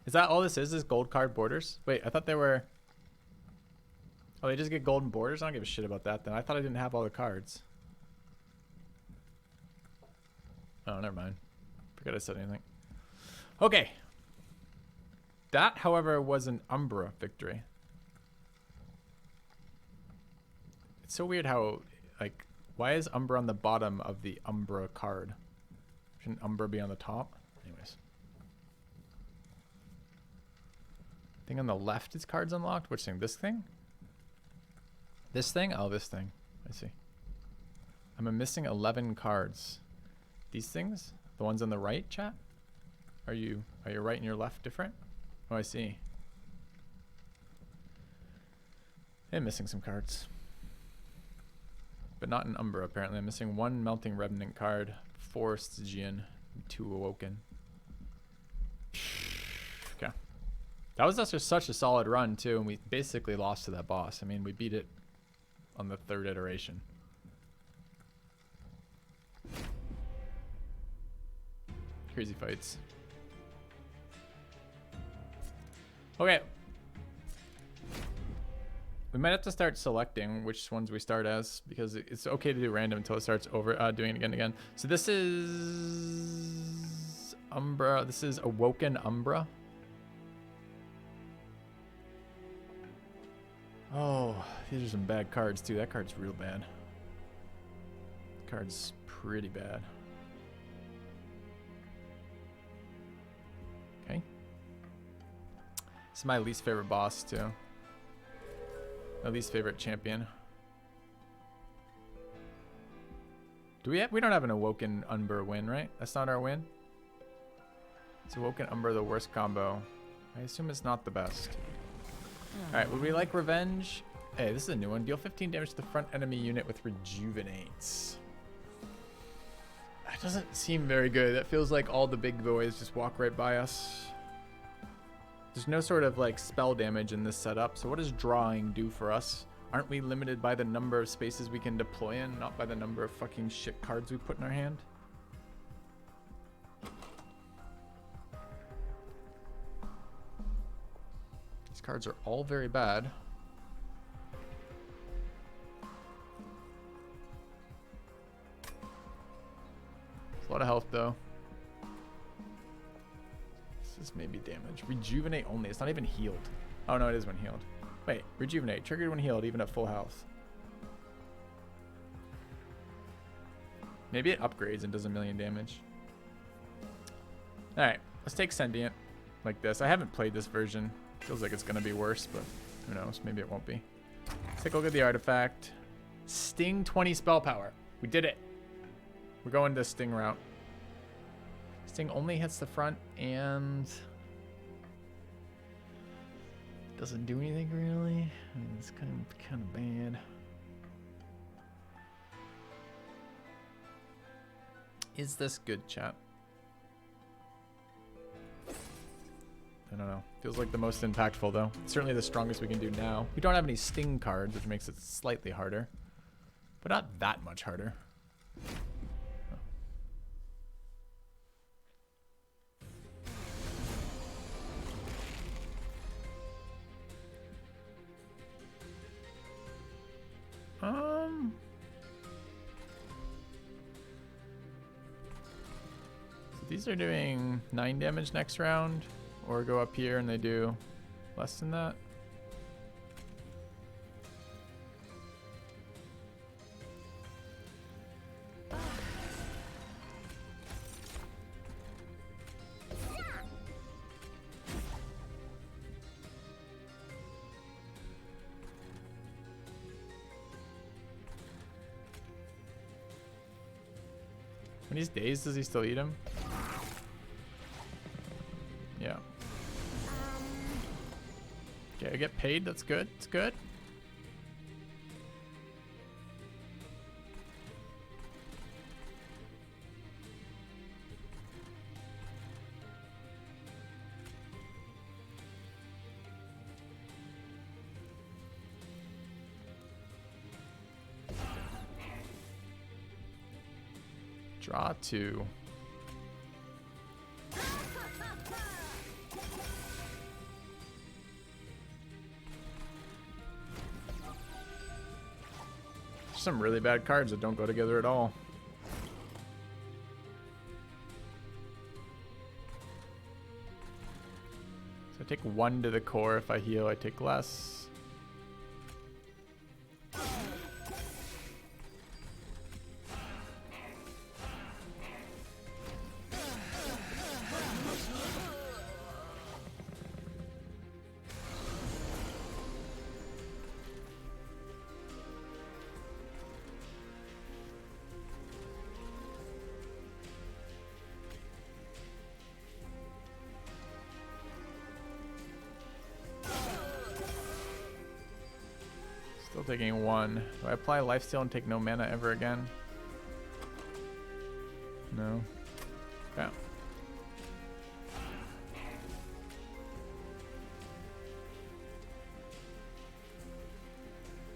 Is that all this is gold card borders? Wait, I thought they were... Oh, they just get golden borders? I don't give a shit about that then. I thought I didn't have all the cards. Oh, never mind. Forgot I said anything. Okay. That, however, was an Umbra victory. It's so weird how, like, why is Umbra on the bottom of the Umbra card? Shouldn't Umbra be on the top? Anyways. Thing on the left is cards unlocked. Which thing? This thing? This thing? Oh, this thing. I see. I'm missing 11 cards. These things? The ones on the right, chat? Are your right and your left different? Oh, I see. I'm missing some cards. But not in Umbra, apparently. I'm missing 1 Melting Revenant card, 4 Stygian, 2 Awoken. Okay. That was just such a solid run, too, and we basically lost to that boss. I mean, we beat it on the 3rd iteration. Crazy fights. Okay. We might have to start selecting which ones we start as, because it's okay to do random until it starts over doing it again and again. So this is Umbra. This is Awoken Umbra. Oh, these are some bad cards too. That card's real bad. That card's pretty bad. Okay. This is my least favorite boss too. My least favorite champion. We don't have an Awoken Umbra win, right? That's not our win. It's Awoken Umbra, the worst combo. I assume it's not the best. Alright, would we like Revenge? Hey, this is a new one. Deal 15 damage to the front enemy unit with Rejuvenates. That doesn't seem very good. That feels like all the big boys just walk right by us. There's no sort of like spell damage in this setup. So what does drawing do for us? Aren't we limited by the number of spaces we can deploy in, not by the number of fucking shit cards we put in our hand? These cards are all very bad. It's a lot of health though. This may be damage. Rejuvenate only. It's not even healed. Oh no, it is when healed. Wait, rejuvenate. Triggered when healed, even at full health. Maybe it upgrades and does 1,000,000 damage. Alright, let's take Sentient like this. I haven't played this version. Feels like it's going to be worse, but who knows? Maybe it won't be. Let's take a look at the artifact. Sting 20 spell power. We did it. We're going the Sting route. Sting only hits the front and doesn't do anything really. I mean, it's kind of bad. Is this good, chat? I don't know. Feels like the most impactful though. It's certainly the strongest we can do now. We don't have any Sting cards, which makes it slightly harder, but not that much harder. So these are doing 9 damage next round, or go up here and they do less than that. When he's dazed, does he still eat him? Yeah. Okay, I get paid. That's good. It's good. Draw 2. Some really bad cards that don't go together at all. So I take 1 to the core. If I heal, I take less. Still taking 1. Do I apply lifesteal and take no mana ever again? No. Yeah.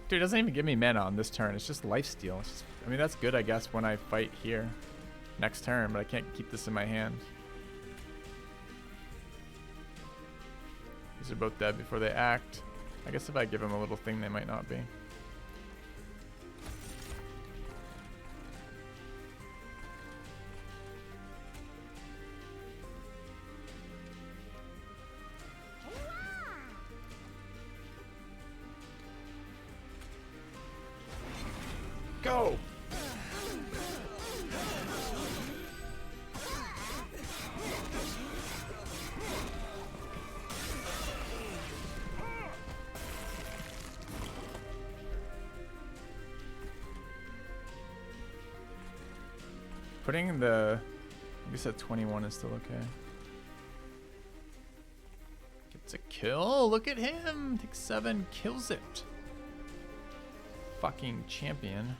Dude, it doesn't even give me mana on this turn. It's just lifesteal. It's just, I mean, that's good, I guess, when I fight here next turn, but I can't keep this in my hand. These are both dead before they act. I guess if I give them a little thing, they might not be. Go! Putting the, I guess at 21 is still okay. Gets a kill. Look at him. Takes 7, kills it. Fucking champion.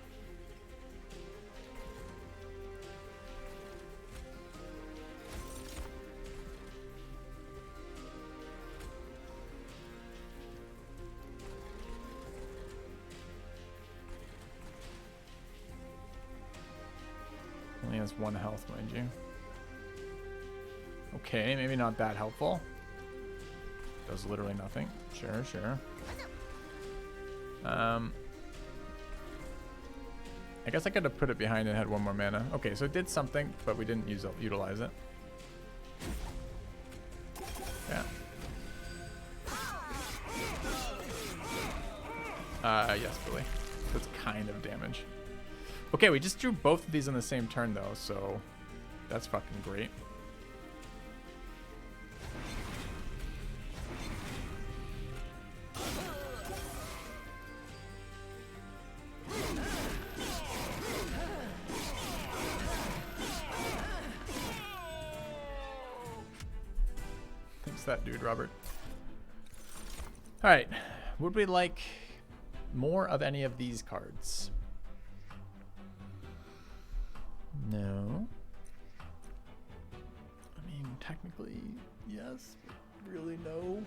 Only has 1 health, mind you. Okay, maybe not that helpful. Does literally nothing. Sure, sure. I guess I could have put it behind and had 1 more mana. Okay, so it did something, but we didn't utilize it. Yeah. Yes, Billy. That's kind of damage. Okay, we just drew both of these on the same turn, though, so that's fucking great. Thanks that dude, Robert. All right, would we like more of any of these cards? No. I mean, technically, yes, but really no.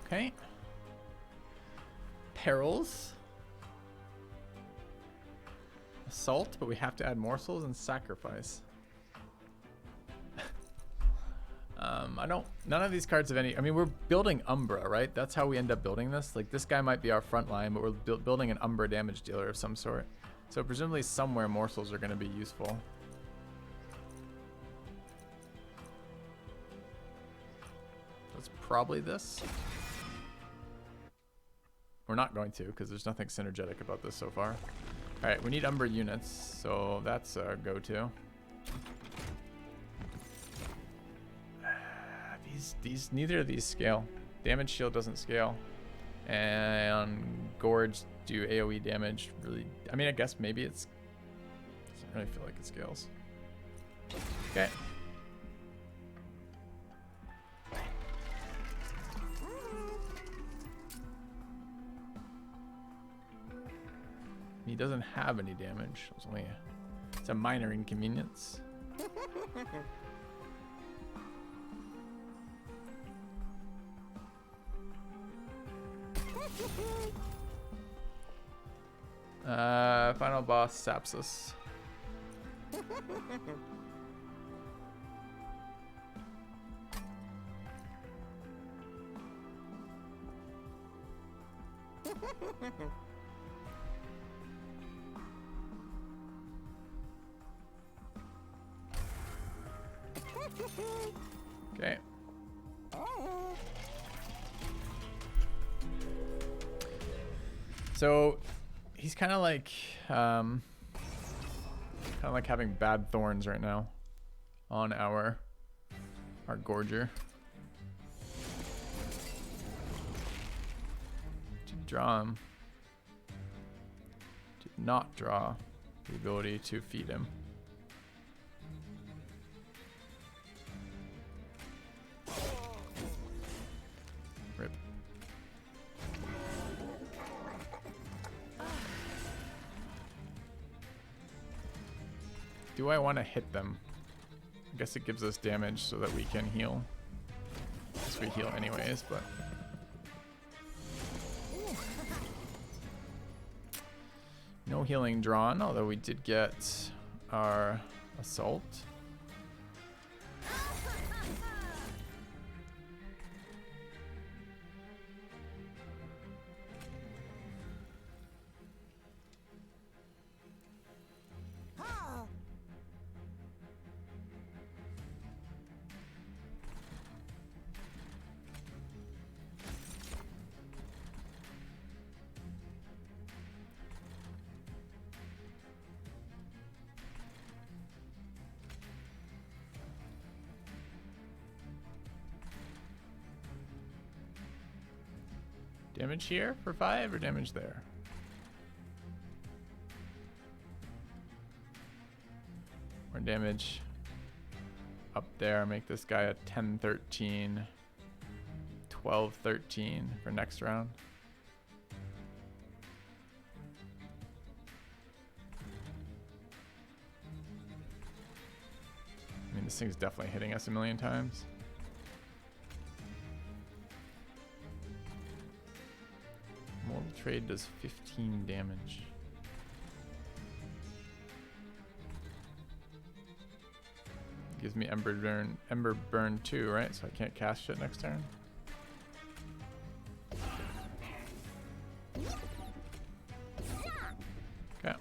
Okay. Perils. Assault, but we have to add morsels and sacrifice. None of these cards have any, I mean, we're building Umbra, right? That's how we end up building this. Like, this guy might be our front line, but we're building an Umbra damage dealer of some sort. So presumably somewhere morsels are going to be useful. That's probably this. We're not going to, because there's nothing synergetic about this so far. All right, we need Umbra units, so that's a go-to. Neither of these scale. Damage shield doesn't scale, and Gorge do AOE damage. Really, I mean, I guess maybe it's. Doesn't really feel like it scales. Okay. He doesn't have any damage. It's a minor inconvenience. Final boss Sapsus. Okay. So he's kind of like having bad thorns right now on our our Gorger. To draw him. Did not draw the ability to feed him. Rip. Do I want to hit them? I guess it gives us damage so that we can heal. I guess we heal anyways, but... No healing drawn, although we did get our assault. Damage here for 5 or damage there? Or damage up there, make this guy a 10-13, 12-13 for next round. I mean, this thing's definitely hitting us a million times. Mortal Trade does 15 damage. Gives me Ember Burn 2, right? So I can't cast shit next turn. Okay.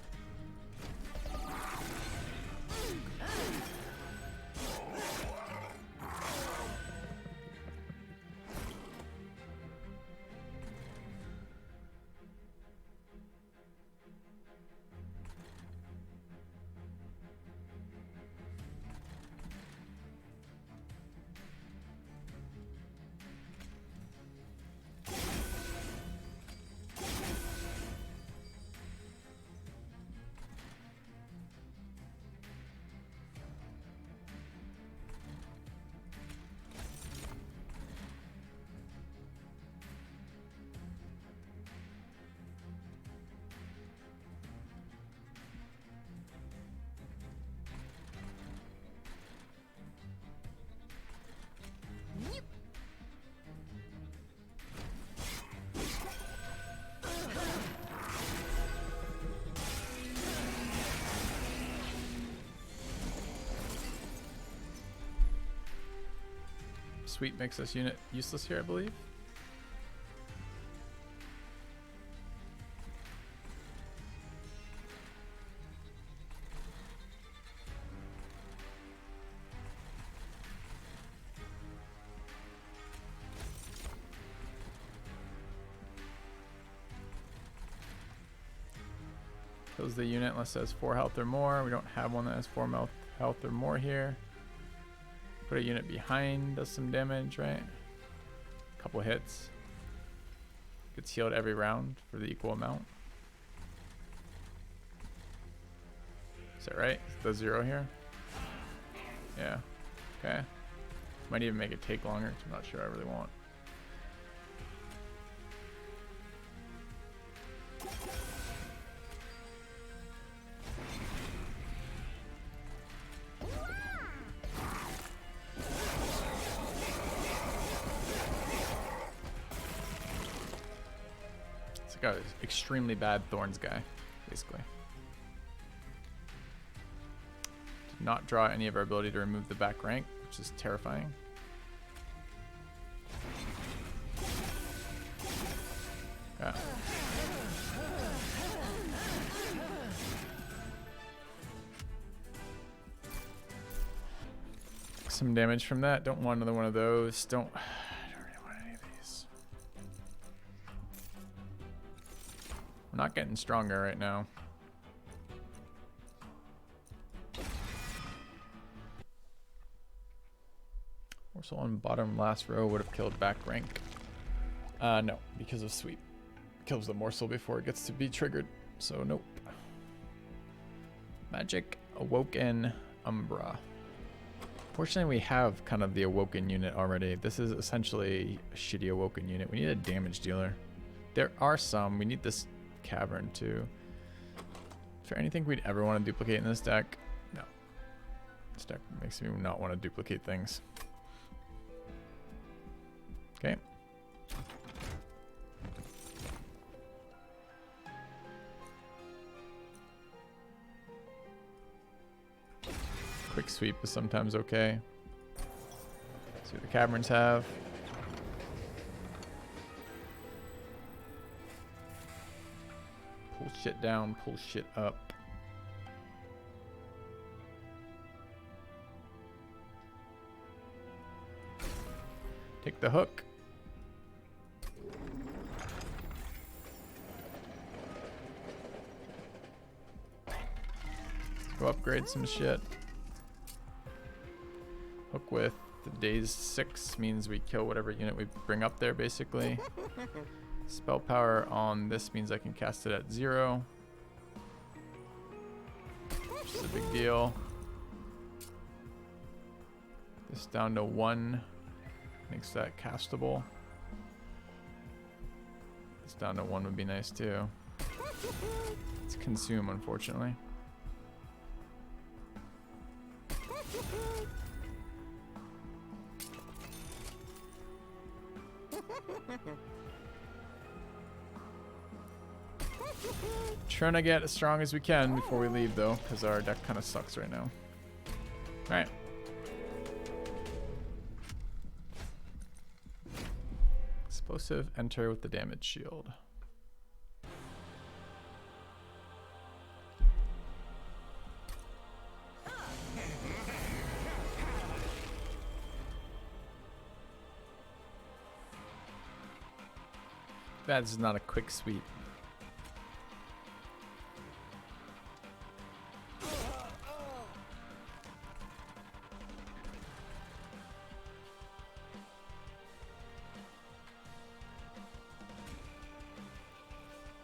Sweep makes this unit useless here, I believe. Kills the unit unless it has 4 health or more. We don't have one that has 4 health or more here. Put a unit behind, does some damage, right? Couple hits. Gets healed every round for the equal amount. Is that right? Is the 0 here? Yeah. Okay. Might even make it take longer, 'cause I'm not sure I really want. Got an extremely bad Thorns guy, basically. Did not draw any of our ability to remove the back rank, which is terrifying. Yeah. Some damage from that. Don't want another one of those. Don't really want any of these. We're not getting stronger right now. Morsel on bottom last row would have killed back rank. No, because of sweep. Kills the morsel before it gets to be triggered. So nope. Magic Awoken Umbra. Fortunately, we have kind of the Awoken unit already. This is essentially a shitty Awoken unit. We need a damage dealer. There are some. We need this Cavern too. Is there anything we'd ever want to duplicate in this deck? No. This deck makes me not want to duplicate things. Okay. Quick sweep is sometimes okay. See what the caverns have. Pull shit down, pull shit up. Take the hook. Go upgrade some shit. Hook with the days 6 means we kill whatever unit we bring up there, basically. Spell power on this means I can cast it at 0. Which is a big deal. This down to 1 makes that castable. This down to 1 would be nice too. It's consume, unfortunately. Trying to get as strong as we can before we leave though, because our deck kind of sucks right now. Alright. Explosive, enter with the damage shield. Bad this is not a quick sweep.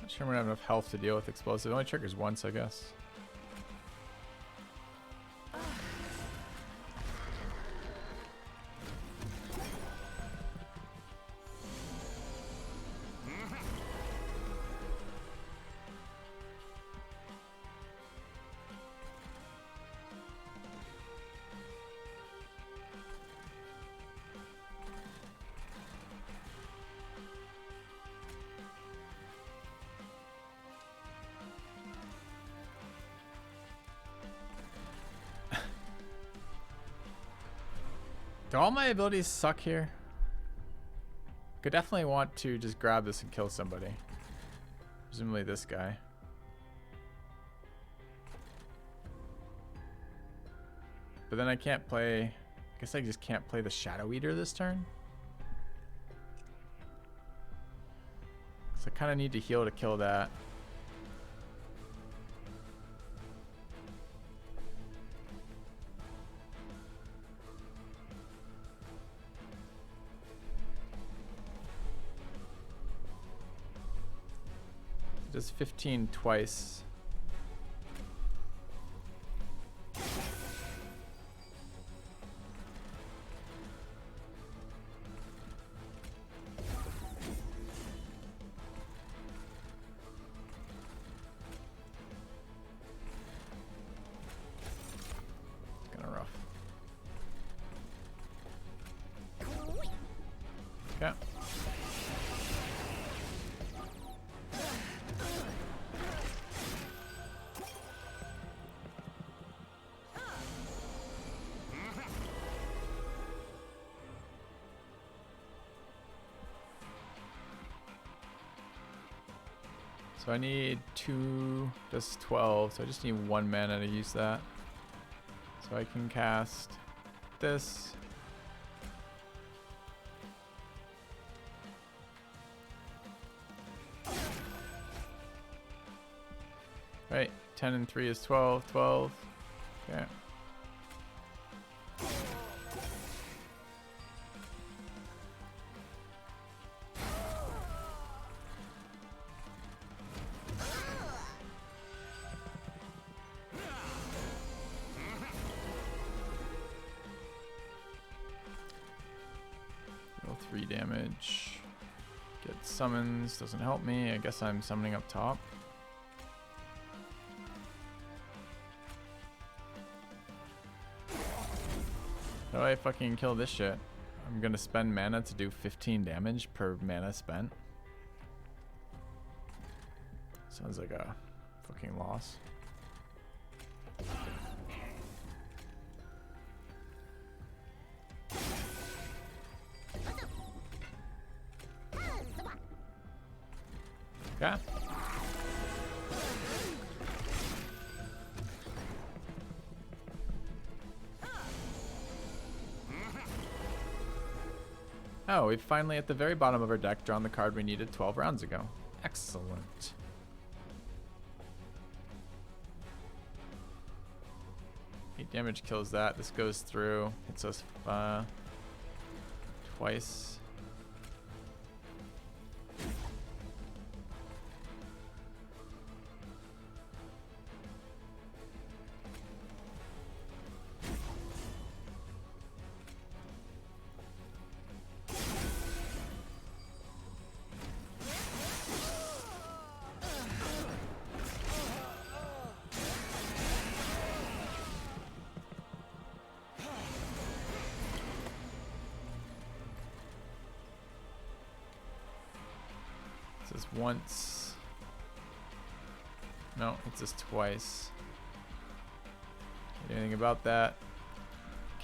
Not sure I'm gonna have enough health to deal with explosive. It only triggers once, I guess. Do all my abilities suck here? Could definitely want to just grab this and kill somebody. Presumably this guy. But then I can't play... I guess I just can't play the Shadow Eater this turn. So I kind of need to heal to kill that. Does 15 twice. It's kind of rough. Okay. So I need 2, just 12, so I just need 1 mana to use that. So I can cast this. Right, 10 and 3 is 12, 12. Okay. 3 damage. Get summons, doesn't help me. I guess I'm summoning up top. How do I fucking kill this shit? I'm gonna spend mana to do 15 damage per mana spent. Sounds like a fucking loss. Okay. Oh, we've finally at the very bottom of our deck drawn the card we needed 12 rounds ago. Excellent. Eight damage kills that. This goes through. Hits us twice. It says once. No, it says twice. Can't do anything about that.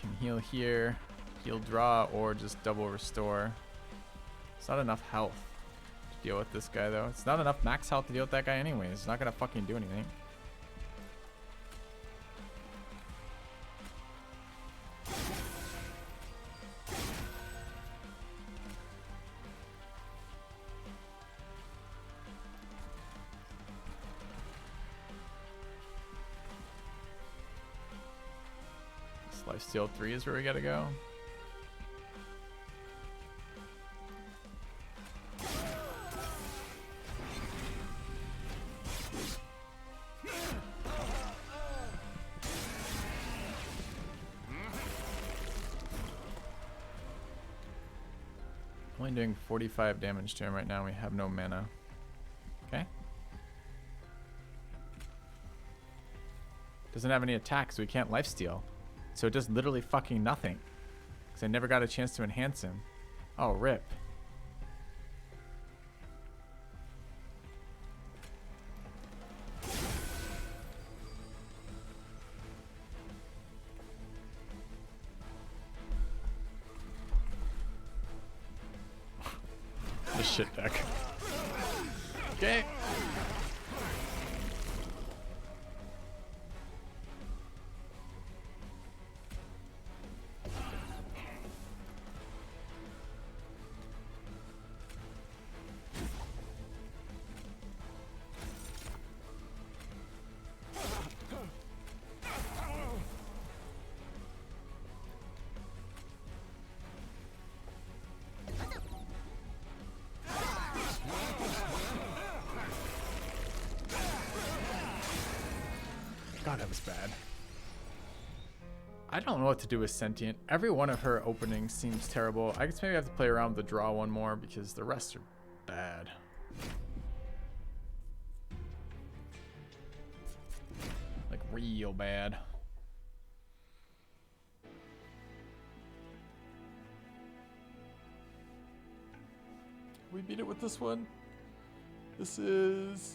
Can heal here, heal draw, or just double restore. It's not enough health to deal with this guy though. It's not enough max health to deal with that guy anyway. It's not gonna fucking do anything. Lifesteal 3 is where we gotta go. Only doing 45 damage to him right now. We have no mana. Okay. Doesn't have any attacks, so we can't lifesteal. So it does literally fucking nothing. Because I never got a chance to enhance him. Oh, rip. This shit deck. Okay. God, that was bad. I don't know what to do with Sentient. Every one of her openings seems terrible. I guess maybe I have to play around with the draw one more because the rest are bad. Like real bad. We beat it with this one. This is...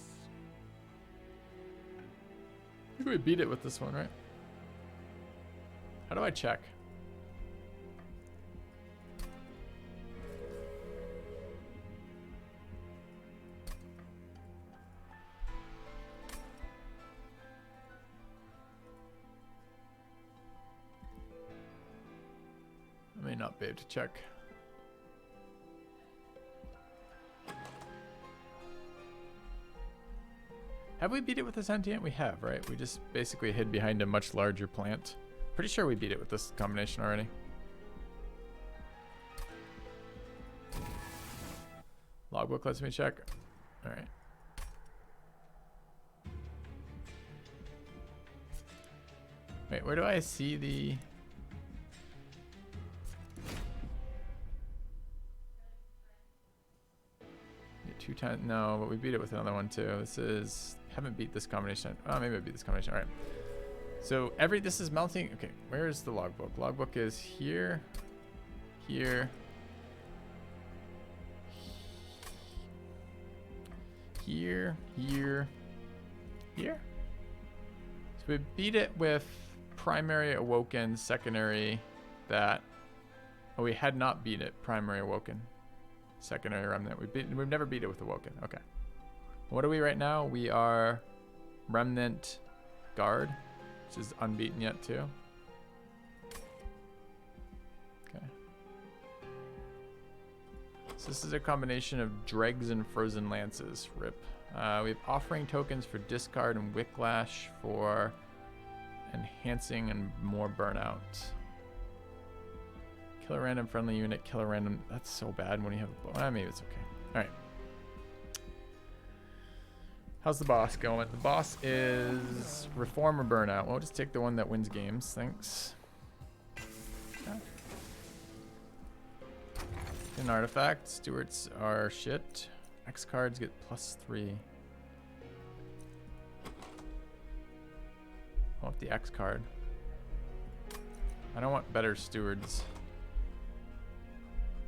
I think we beat it with this one, right? How do I check? I may not be able to check. Have we beat it with the Sentient? We have, right? We just basically hid behind a much larger plant. Pretty sure we beat it with this combination already. Logbook lets me check. All right. Wait, where do I see the... times. No, but we beat it with another one too. This is, haven't beat this combination. Oh, maybe I beat this combination. All right. So this is melting. Okay, where is the logbook? Logbook is here, here, here, here, here. So we beat it with primary awoken, secondary that. Oh, we had not beat it. Primary awoken, secondary remnant. We've never beat it with awoken. Okay. What are we right now? We are remnant guard, which is unbeaten yet too. Okay. So this is a combination of dregs and frozen lances. Rip. We have offering tokens for discard and whiplash for enhancing and more burnout. Kill a random friendly unit, kill a random... That's so bad when you have a bow. Maybe it's okay. Alright. How's the boss going? The boss is reform or burnout. We'll just take the one that wins games. Thanks. Okay. An artifact. Stewards are shit. X cards get +3. I want the X card. I don't want better stewards.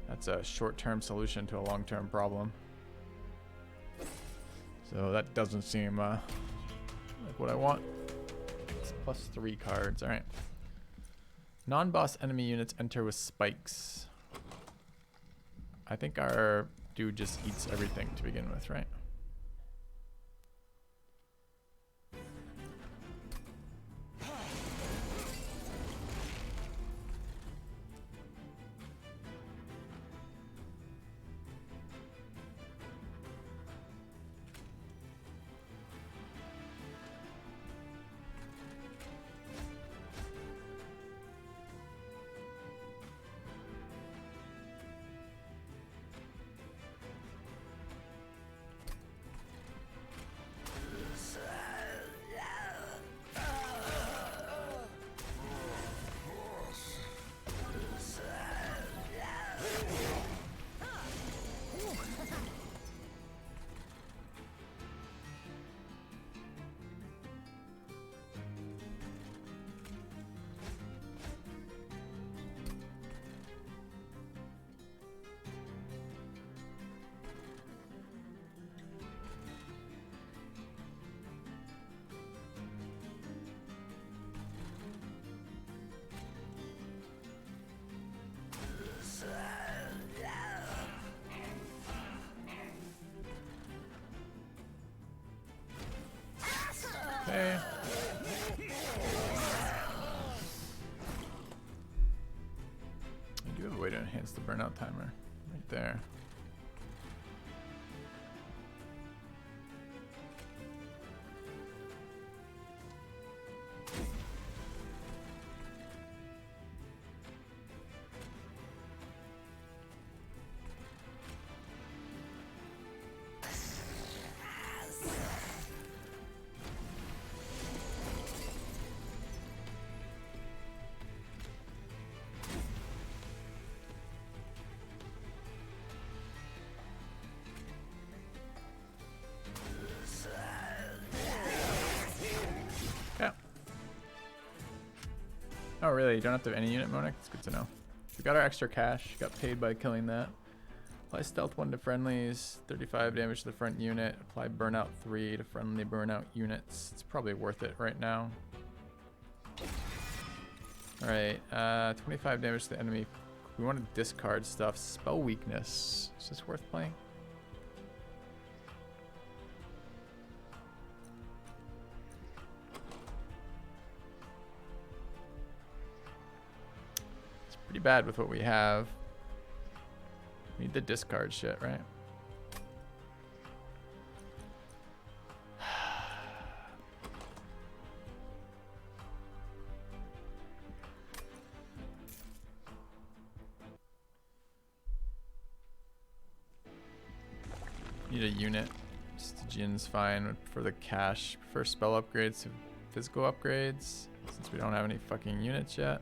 That's a short-term solution to a long-term problem. So that doesn't seem like what I want. It's +3 cards. All right. Non-boss enemy units enter with spikes. I think our dude just eats everything to begin with, right? Okay. I do have a way to enhance the burnout timer right there. Oh really? You don't have to have any unit Monic? It's good to know. We got our extra cash. Got paid by killing that. Apply stealth 1 to friendlies. 35 damage to the front unit. Apply burnout 3 to friendly burnout units. It's probably worth it right now. Alright. 25 damage to the enemy. We want to discard stuff. Spell weakness. Is this worth playing? Pretty bad with what we have. We need the discard shit, right? Need a unit. Stygian's fine for the cash. Prefer spell upgrades to physical upgrades since we don't have any fucking units yet.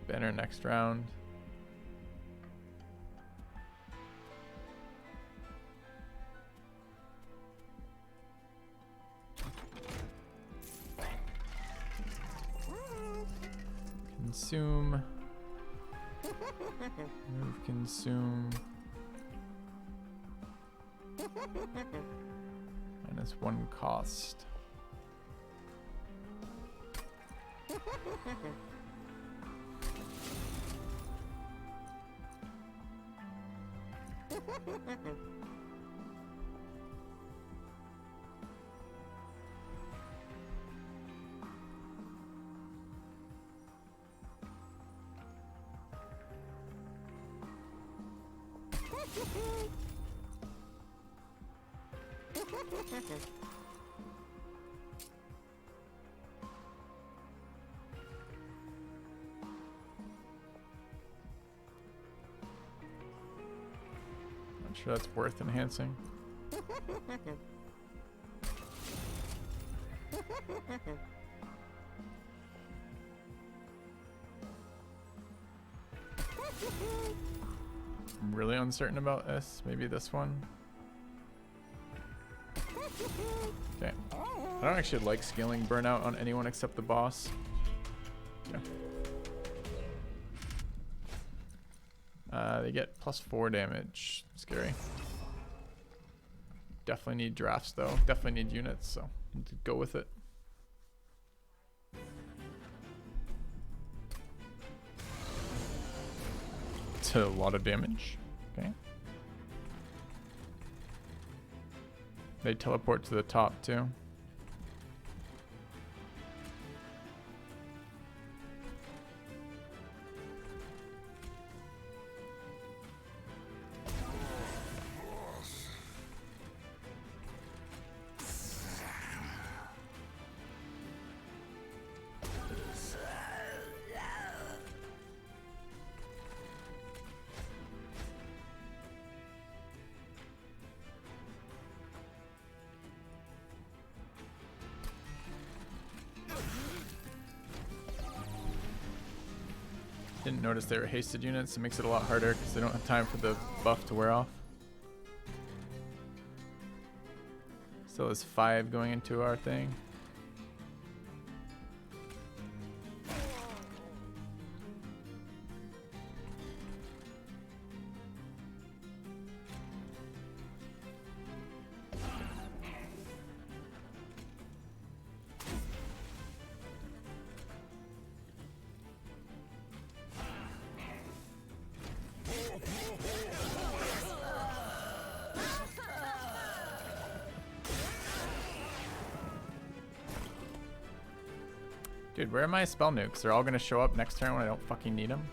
Banner next round. Consume. Move, consume. -1 cost. Not sure that's worth enhancing. I'm really uncertain about this. Maybe this one. Okay. I don't actually like scaling burnout on anyone except the boss. Okay. They get +4 damage. Scary. Definitely need drafts though. Definitely need units, so go with it. It's a lot of damage. Okay. They teleport to the top too. Didn't notice they were hasted units. It makes it a lot harder because they don't have time for the buff to wear off. Still has 5 going into our thing. Dude, where are my spell nukes? They're all gonna show up next turn when I don't fucking need them.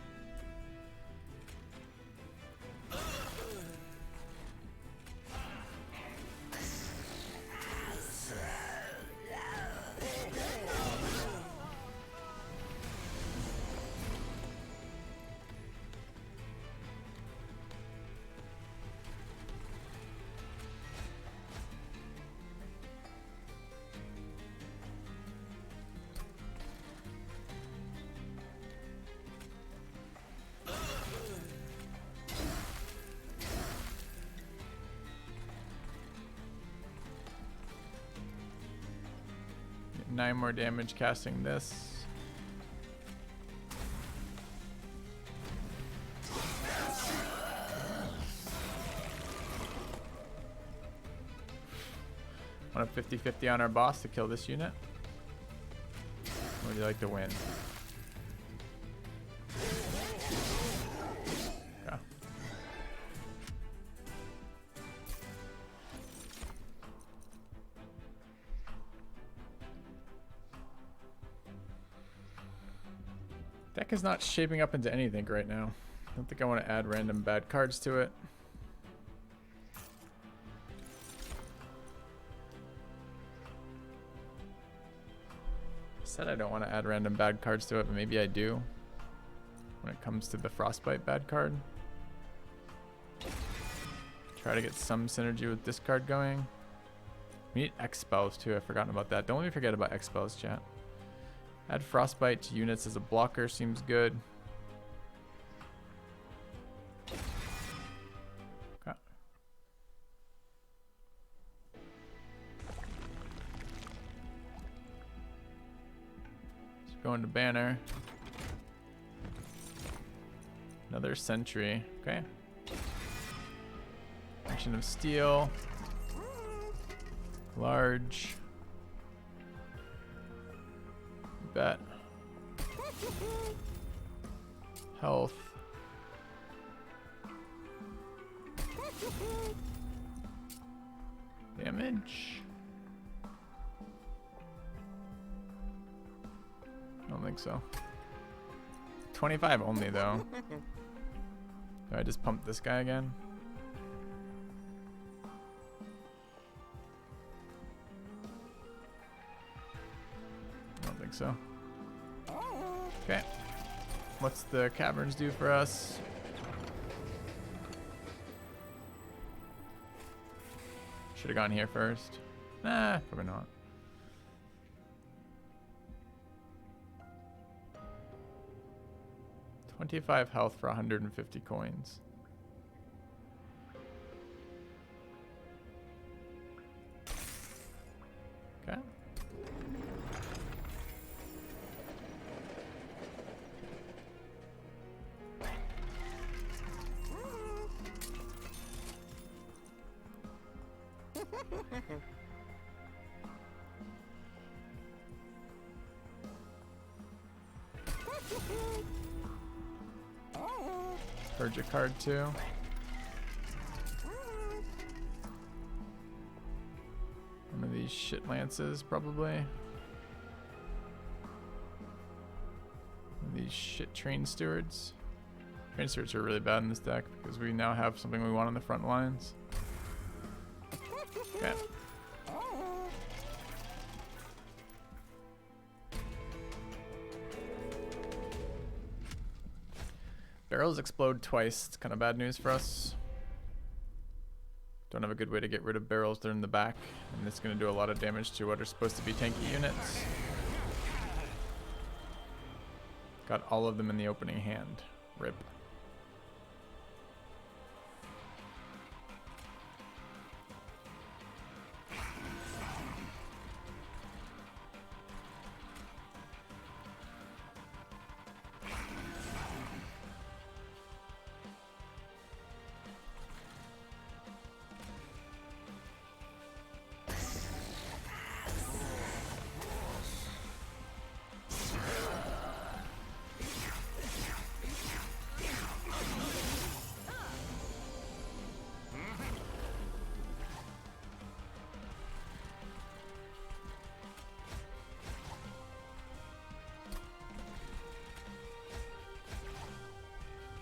Get 9 more damage casting this. Want a 50-50 on our boss to kill this unit? Or would you like to win? Yeah. Deck is not shaping up into anything right now. I don't think I want to add random bad cards to it. Said I don't want to add random bad cards to it, but maybe I do when it comes to the Frostbite bad card. Try to get some synergy with discard going. We need X spells too. I've forgotten about that. Don't let me forget about X spells, chat. Add Frostbite to units as a blocker seems good. Going to banner. Another sentry. Okay. Action of steel. Large. Bet. Health. Damage. I don't think so. 25 only though. Do I just pump this guy again? I don't think so. Okay. What's the caverns do for us? Should have gone here first. Nah, probably not. $25 health for 150 coins. Okay. Purge a card too. One of these shit lances, probably. One of these shit train stewards. Train stewards are really bad in this deck because we now have something we want on the front lines. Okay. Barrels explode twice. It's kind of bad news for us. Don't have a good way to get rid of barrels. They're in the back, and it's going to do a lot of damage to what are supposed to be tanky units. Got all of them in the opening hand. Rip.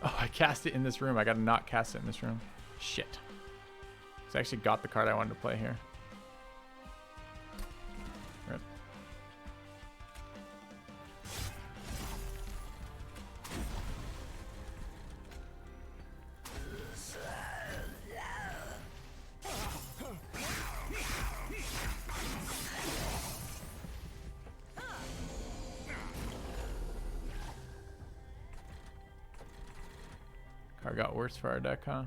Oh, I cast it in this room. I gotta not cast it in this room. Shit. So I actually got the card I wanted to play here. Rip. Card got worse for our deck, huh?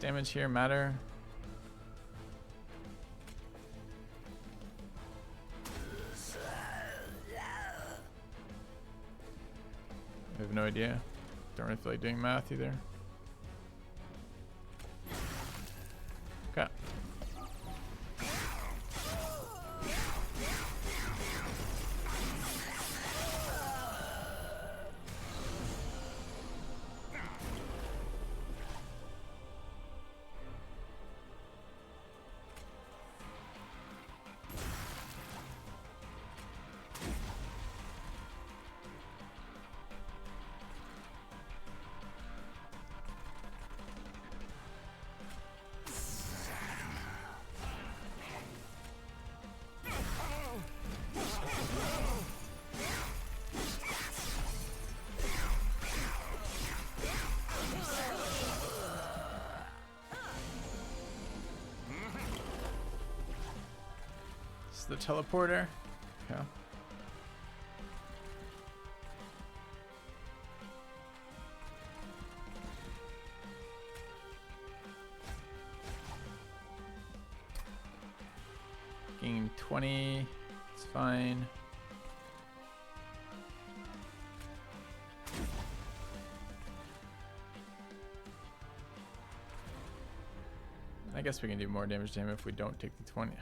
Damage here matter. I have no idea. Don't really feel like doing math either. Okay. the teleporter. Yeah. Gain 20. It's fine. I guess we can do more damage to him if we don't take the 20.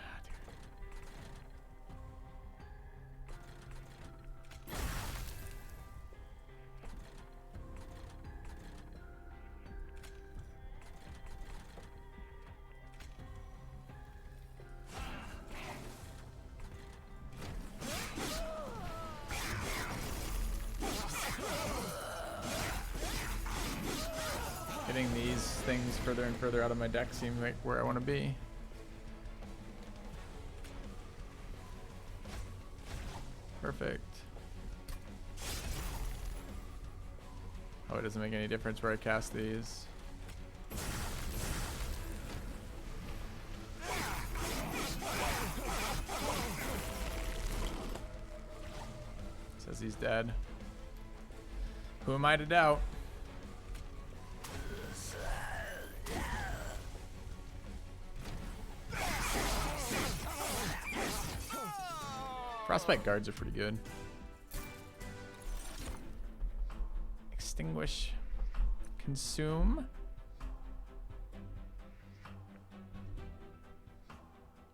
Getting these things further and further out of my deck seems like where I want to be. Perfect. Oh, it doesn't make any difference where I cast these. Says he's dead. Who am I to doubt? Frostbite guards are pretty good. Extinguish. Consume.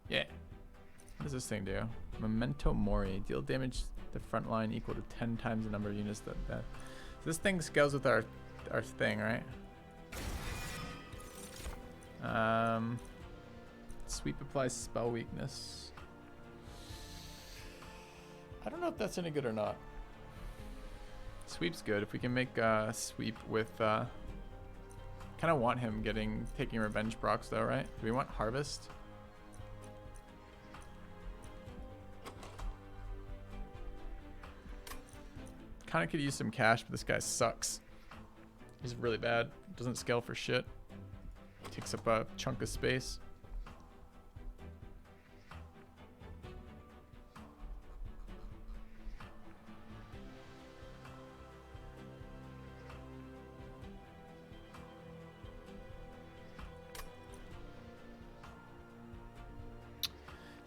Yeah. What does this thing do? Memento Mori. Deal damage to the front line equal to 10 times the number of units that. So this thing goes with our thing, right? Sweep applies spell weakness. I don't know if that's any good or not. Sweep's good. If we can make sweep with kind of want him taking revenge procs though, right? Do we want harvest? Kind of could use some cash, but this guy sucks. He's really bad. Doesn't scale for shit. Takes up a chunk of space.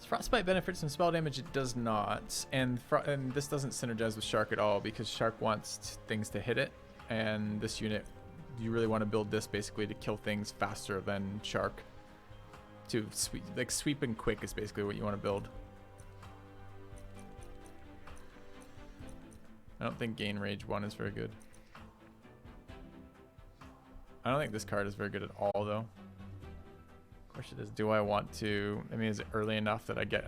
Frostbite benefits from spell damage. It does not, and this doesn't synergize with Shark at all because Shark wants things to hit it, and this unit, you really want to build this basically to kill things faster than Shark. To sweep and quick is basically what you want to build. I don't think gain rage 1 is very good. I don't think this card is very good at all though. Question is, do I want to? I mean, is it early enough that I get